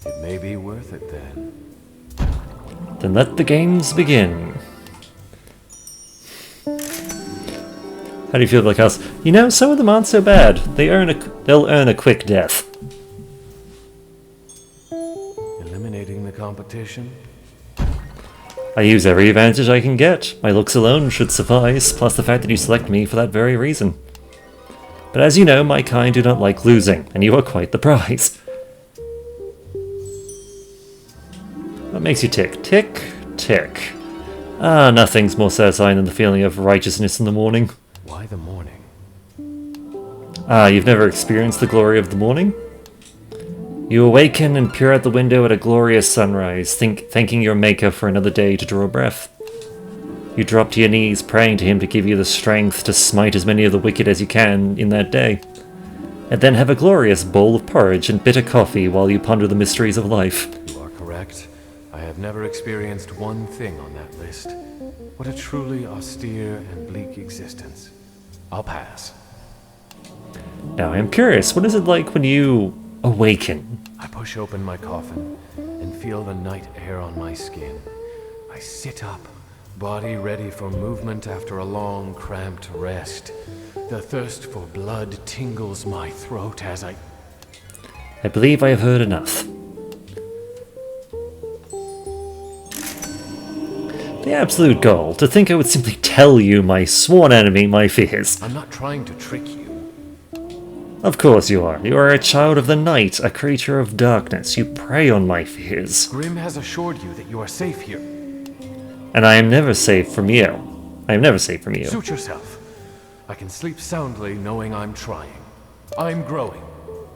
It may be worth it then. Then let the games begin. How do you feel about us? You know, some of them aren't so bad. They'll earn a quick death. Eliminating the competition? I use every advantage I can get. My looks alone should suffice, plus the fact that you select me for that very reason. But as you know, my kind do not like losing, and you are quite the prize. What makes you tick? Tick, tick. Ah, nothing's more satisfying than the feeling of righteousness in the morning. Why the morning? Ah, you've never experienced the glory of the morning? You awaken and peer out the window at a glorious sunrise, thanking your maker for another day to draw breath. You drop to your knees, praying to him to give you the strength to smite as many of the wicked as you can in that day. And then have a glorious bowl of porridge and bitter coffee while you ponder the mysteries of life. You are correct. I have never experienced one thing on that list. What a truly austere and bleak existence. I'll pass. Now, I am curious, what is it like when you awaken? I push open my coffin and feel the night air on my skin. I sit up, body ready for movement after a long, cramped rest. The thirst for blood tingles my throat as I believe I have heard enough. The absolute goal, to think I would simply tell you, my sworn enemy, my fears. I'm not trying to trick you. Of course you are. You are a child of the night, a creature of darkness. You prey on my fears. Grim has assured you that you are safe here. And I am never safe from you. I am never safe from you. Suit yourself. I can sleep soundly knowing I'm trying. I'm growing.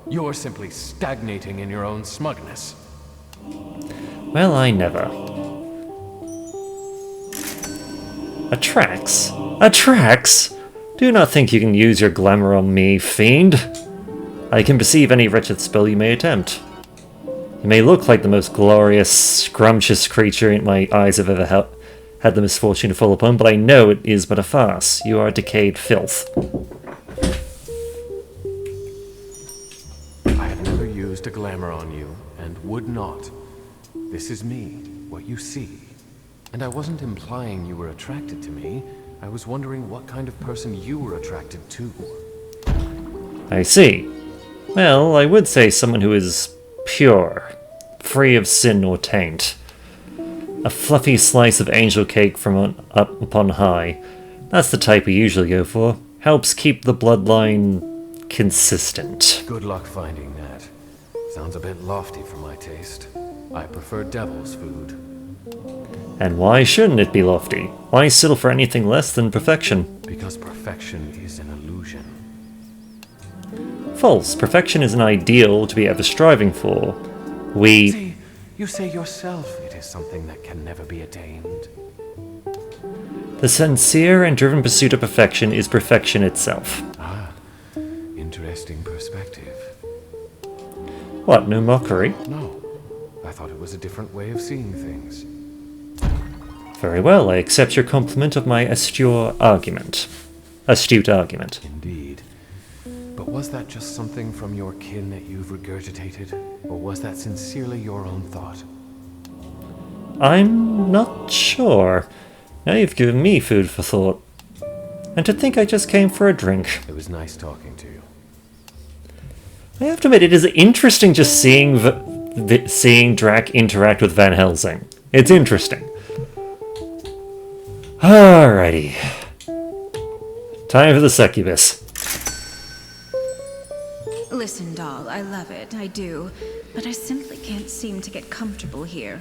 You're simply stagnating in your own smugness. Well, I never. Attracts? Attracts? Do not think you can use your glamour on me, fiend. I can perceive any wretched spell you may attempt. You may look like the most glorious, scrumptious creature my eyes have ever had the misfortune to fall upon, but I know it is but a farce. You are decayed filth. I have never used a glamour on you, and would not. This is me, what you see. And I wasn't implying you were attracted to me. I was wondering what kind of person you were attracted to. I see. Well, I would say someone who is pure, free of sin or taint. A fluffy slice of angel cake from up upon high. That's the type we usually go for. Helps keep the bloodline consistent. Good luck finding that. Sounds a bit lofty for my taste. I prefer devil's food. And why shouldn't it be lofty? Why settle for anything less than perfection? Because perfection is an illusion. False. Perfection is an ideal to be ever striving for. See, you say yourself it is something that can never be attained. The sincere and driven pursuit of perfection is perfection itself. Ah, interesting perspective. What, no mockery? No, I thought it was a different way of seeing things. Very well, I accept your compliment of my astute argument. Indeed. But was that just something from your kin that you've regurgitated? Or was that sincerely your own thought? I'm not sure. Now you've given me food for thought. And to think I just came for a drink. It was nice talking to you. I have to admit, it is interesting just seeing Drac interact with Van Helsing. It's interesting. Alrighty. Time for the succubus. Listen, doll, I love it, I do. But I simply can't seem to get comfortable here.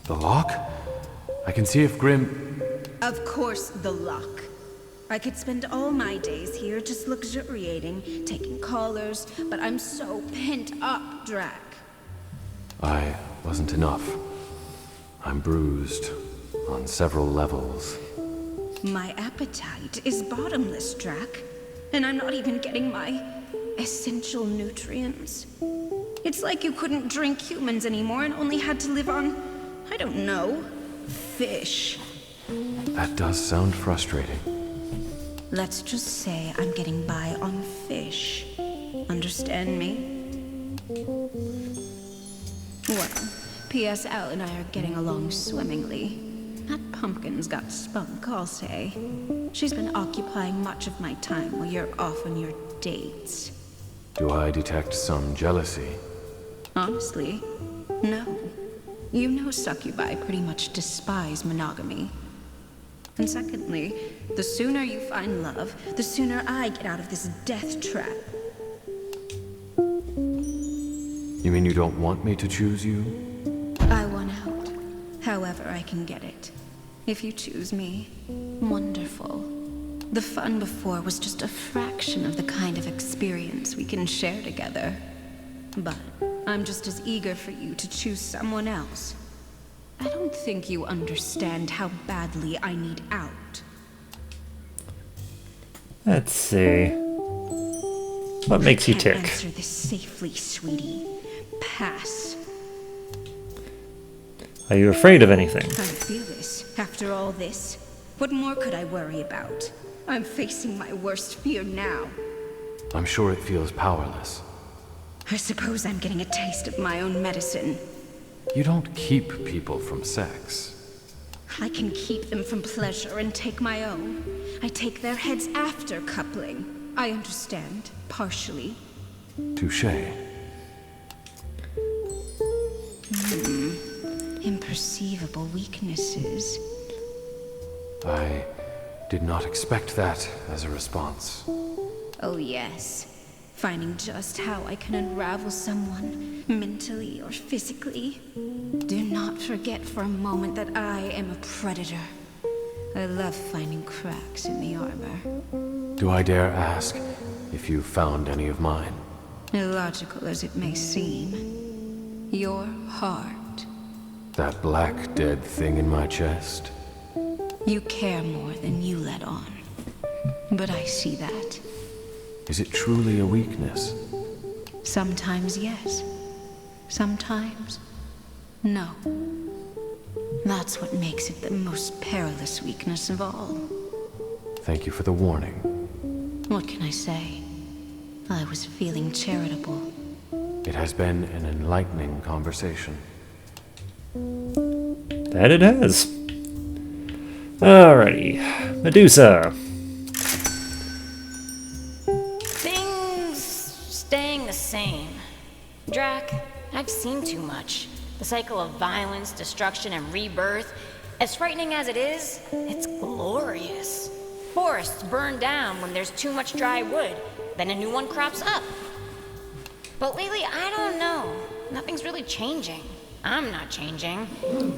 The lock? I can see if Grim... Of course, the lock. I could spend all my days here just luxuriating, taking callers, but I'm so pent up, Drac. I wasn't enough. I'm bruised on several levels. My appetite is bottomless, Drac. And I'm not even getting my essential nutrients. It's like you couldn't drink humans anymore and only had to live on, I don't know, fish. That does sound frustrating. Let's just say I'm getting by on fish. Understand me? Well, PSL and I are getting along swimmingly. That pumpkin's got spunk, I'll say. She's been occupying much of my time while you're off on your dates. Do I detect some jealousy? Honestly, no. You know succubi pretty much despise monogamy. And secondly, the sooner you find love, the sooner I get out of this death trap. You mean you don't want me to choose you? I want out. However I can get it. If you choose me, wonderful. The fun before was just a fraction of the kind of experience we can share together. But I'm just as eager for you to choose someone else. I don't think you understand how badly I need out. Let's see. What makes you tick? Answer this safely, sweetie. Pass. Are you afraid of anything? I feel this. After all this, what more could I worry about? I'm facing my worst fear now. I'm sure it feels powerless. I suppose I'm getting a taste of my own medicine. You don't keep people from sex. I can keep them from pleasure and take my own. I take their heads after coupling. I understand, partially. Touché. Imperceivable weaknesses. I did not expect that as a response. Oh yes. Finding just how I can unravel someone, mentally or physically. Do not forget for a moment that I am a predator. I love finding cracks in the armor. Do I dare ask if you found any of mine? Illogical as it may seem, your heart. That black dead thing in my chest? You care more than you let on. But I see that. Is it truly a weakness? Sometimes yes. Sometimes no. That's what makes it the most perilous weakness of all. Thank you for the warning. What can I say? I was feeling charitable. It has been an enlightening conversation. That it has. Alrighty. Medusa. Things staying the same. Drac, I've seen too much. The cycle of violence, destruction, and rebirth. As frightening as it is, it's glorious. Forests burn down when there's too much dry wood, then a new one crops up. But lately, I don't know. Nothing's really changing. I'm not changing.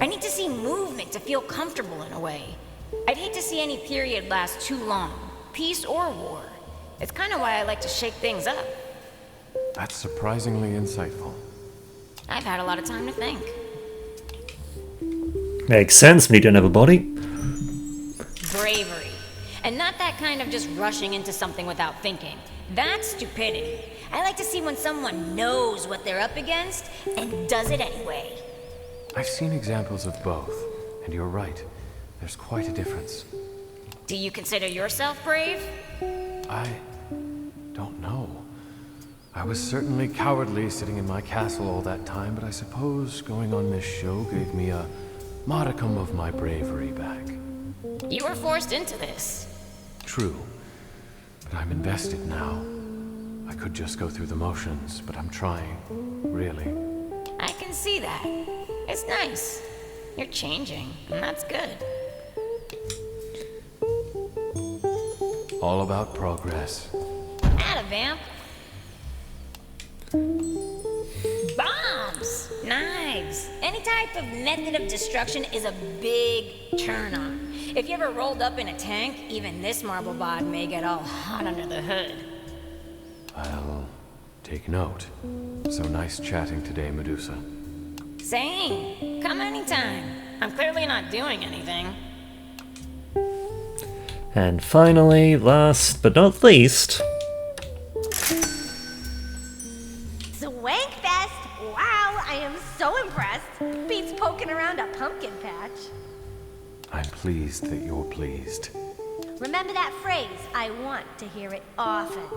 I need to see movement to feel comfortable in a way. I'd hate to see any period last too long, peace or war. It's kind of why I like to shake things up. That's surprisingly insightful. I've had a lot of time to think. Makes sense when you don't have a body. Bravery. And not that kind of just rushing into something without thinking. That's stupidity. I like to see when someone knows what they're up against and does it anyway. I've seen examples of both, and you're right. There's quite a difference. Do you consider yourself brave? I don't know. I was certainly cowardly sitting in my castle all that time, but I suppose going on this show gave me a modicum of my bravery back. You were forced into this. True, but I'm invested now. I could just go through the motions, but I'm trying, really. I can see that. It's nice. You're changing, and that's good. All about progress. Atta vamp. Bombs, knives, any type of method of destruction is a big turn on. If you ever rolled up in a tank, even this marble bod may get all hot under the hood. I'll take note. So nice chatting today, Medusa. Same. Come anytime. I'm clearly not doing anything. And finally, last but not least... Swankfest! Wow, I am so impressed. Beats poking around a pumpkin patch. I'm pleased that you're pleased. Remember that phrase. I want to hear it often.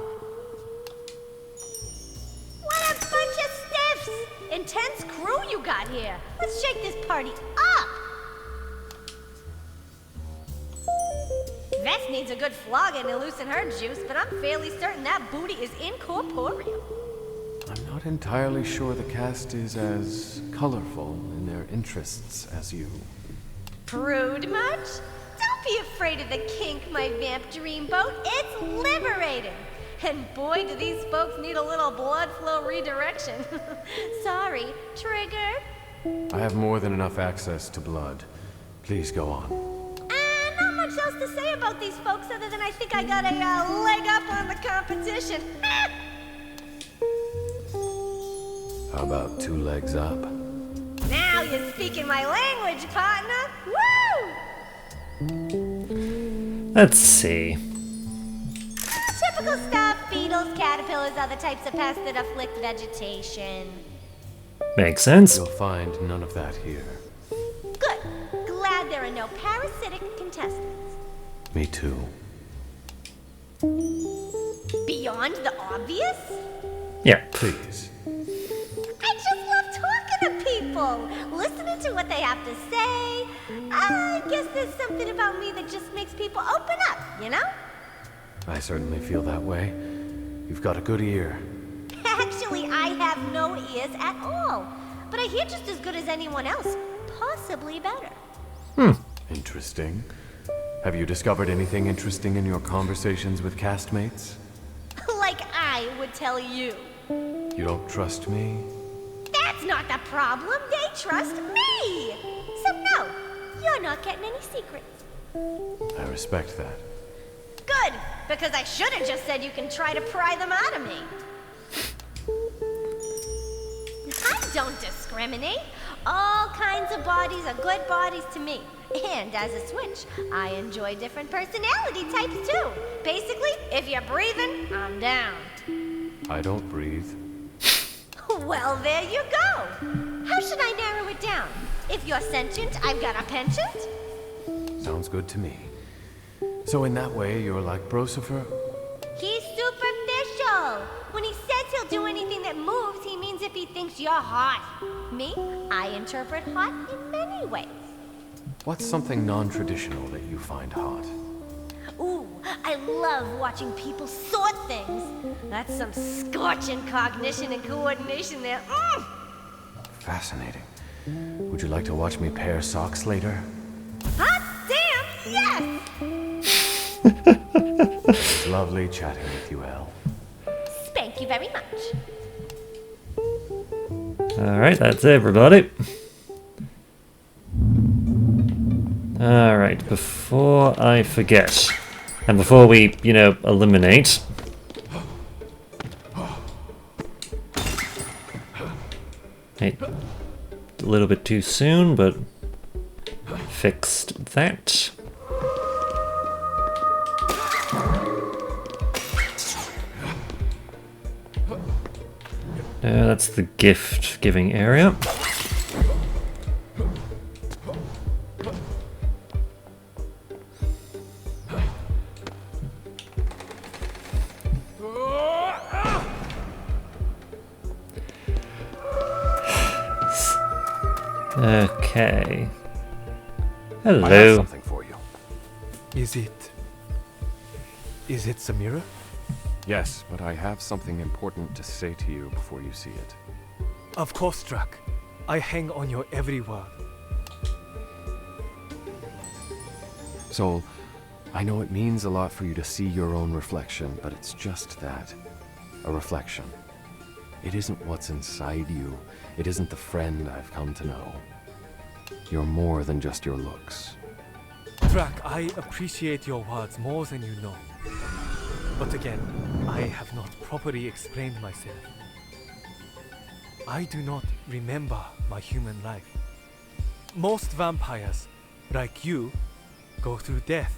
What a bunch of stiffs! Intense crew you got here. Let's shake this party up. Vess needs a good flogging to loosen her juice, but I'm fairly certain that booty is incorporeal. I'm not entirely sure the cast is as colorful in their interests as you. Prude much? Don't be afraid of the kink, my vamp dreamboat. It's liberating. And boy, do these folks need a little blood flow redirection. Sorry, triggered? I have more than enough access to blood. Please go on. Not much else to say about these folks other than I think I got a leg up on the competition. How about 2 legs up? Now you're speaking my language, partner. Woo! Let's see. Typical stuff, beetles, caterpillars, other types of pests that afflict vegetation. Makes sense. You'll find none of that here. Good. Glad there are no parasitic contestants. Me too. Beyond the obvious? Yeah. Please. I just love talking to people, listening to what they have to say. I guess there's something about me that just makes people open up, you know? I certainly feel that way. You've got a good ear. Actually, I have no ears at all. But I hear just as good as anyone else, possibly better. Interesting. Have you discovered anything interesting in your conversations with castmates? Like I would tell you. You don't trust me? That's not the problem. They trust me. So no, you're not getting any secrets. I respect that. Good, because I should have just said you can try to pry them out of me. I don't discriminate. All kinds of bodies are good bodies to me. And as a switch, I enjoy different personality types too. Basically, if you're breathing, I'm down. I don't breathe. Well, there you go. How should I narrow it down? If you're sentient, I've got a penchant. Sounds good to me. So in that way, you're like Brosifer? He's superficial. When he says he'll do anything that moves, he means if he thinks you're hot. Me, I interpret hot in many ways. What's something non-traditional that you find hot? Ooh, I love watching people sort things. That's some scorching cognition and coordination there. Fascinating. Would you like to watch me pair socks later? Hot damn, yes! It's lovely chatting with you, Elle. Thank you very much. Alright, that's everybody. Alright, before I forget, and before we, eliminate... Hey, a little bit too soon, but fixed that. That's the gift-giving area. Okay. Hello. I have something for you. Is it Samira? Yes, but I have something important to say to you before you see it. Of course, Drac. I hang on your every word. Soul, I know it means a lot for you to see your own reflection, but it's just that. A reflection. It isn't what's inside you. It isn't the friend I've come to know. You're more than just your looks. Drac, I appreciate your words more than you know. But again, I have not properly explained myself. I do not remember my human life. Most vampires, like you, go through death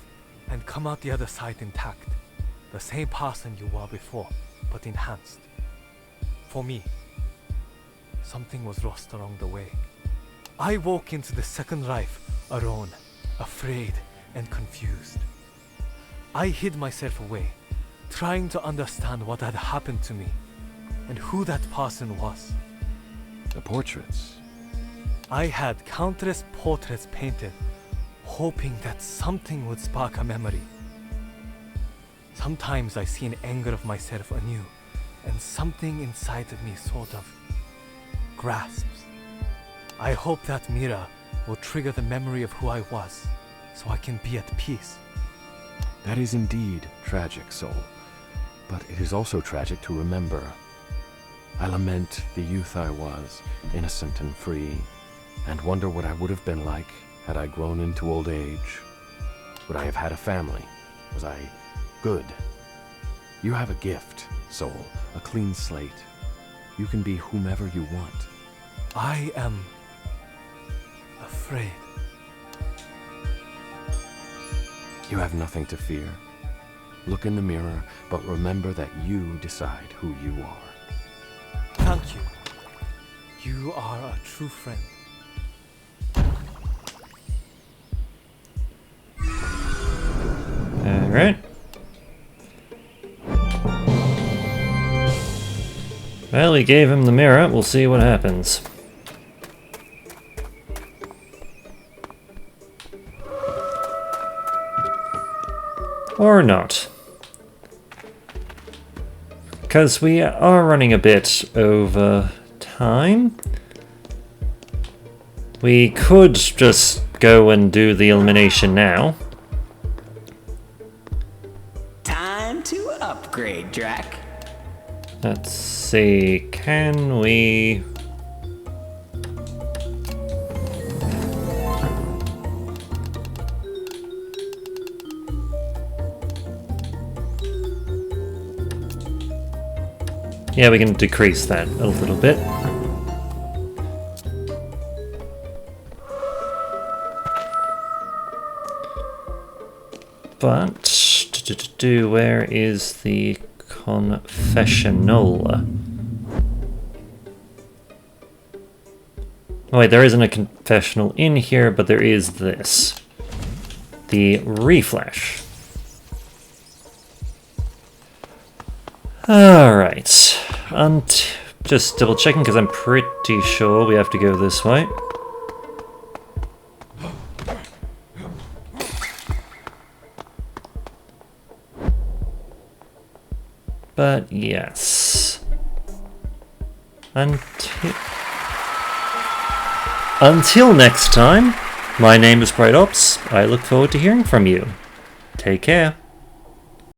and come out the other side intact. The same person you were before, but enhanced. For me, something was lost along the way. I woke into the second life alone, afraid and confused. I hid myself away, trying to understand what had happened to me and who that person was. The portraits. I had countless portraits painted, hoping that something would spark a memory. Sometimes I see an anger of myself anew, and something inside of me sort of grasps. I hope that mirror will trigger the memory of who I was, so I can be at peace. That is indeed tragic, Soul. But it is also tragic to remember. I lament the youth I was, innocent and free, and wonder what I would have been like had I grown into old age. Would I have had a family? Was I good? You have a gift, Soul, a clean slate. You can be whomever you want. I am afraid. You have nothing to fear. Look in the mirror, but remember that you decide who you are. Thank you. You are a true friend. Alright. Well, he gave him the mirror. We'll see what happens. Or not. Because we are running a bit over time. We could just go and do the elimination now. Time to upgrade, Drac. Let's see, can we... Yeah, we can decrease that a little bit. But, where is the confessional? Oh wait, there isn't a confessional in here, but there is this. The reflash. Alright. Just double checking because I'm pretty sure we have to go this way. But yes. Until next time, my name is Bright Ops. I look forward to hearing from you. Take care.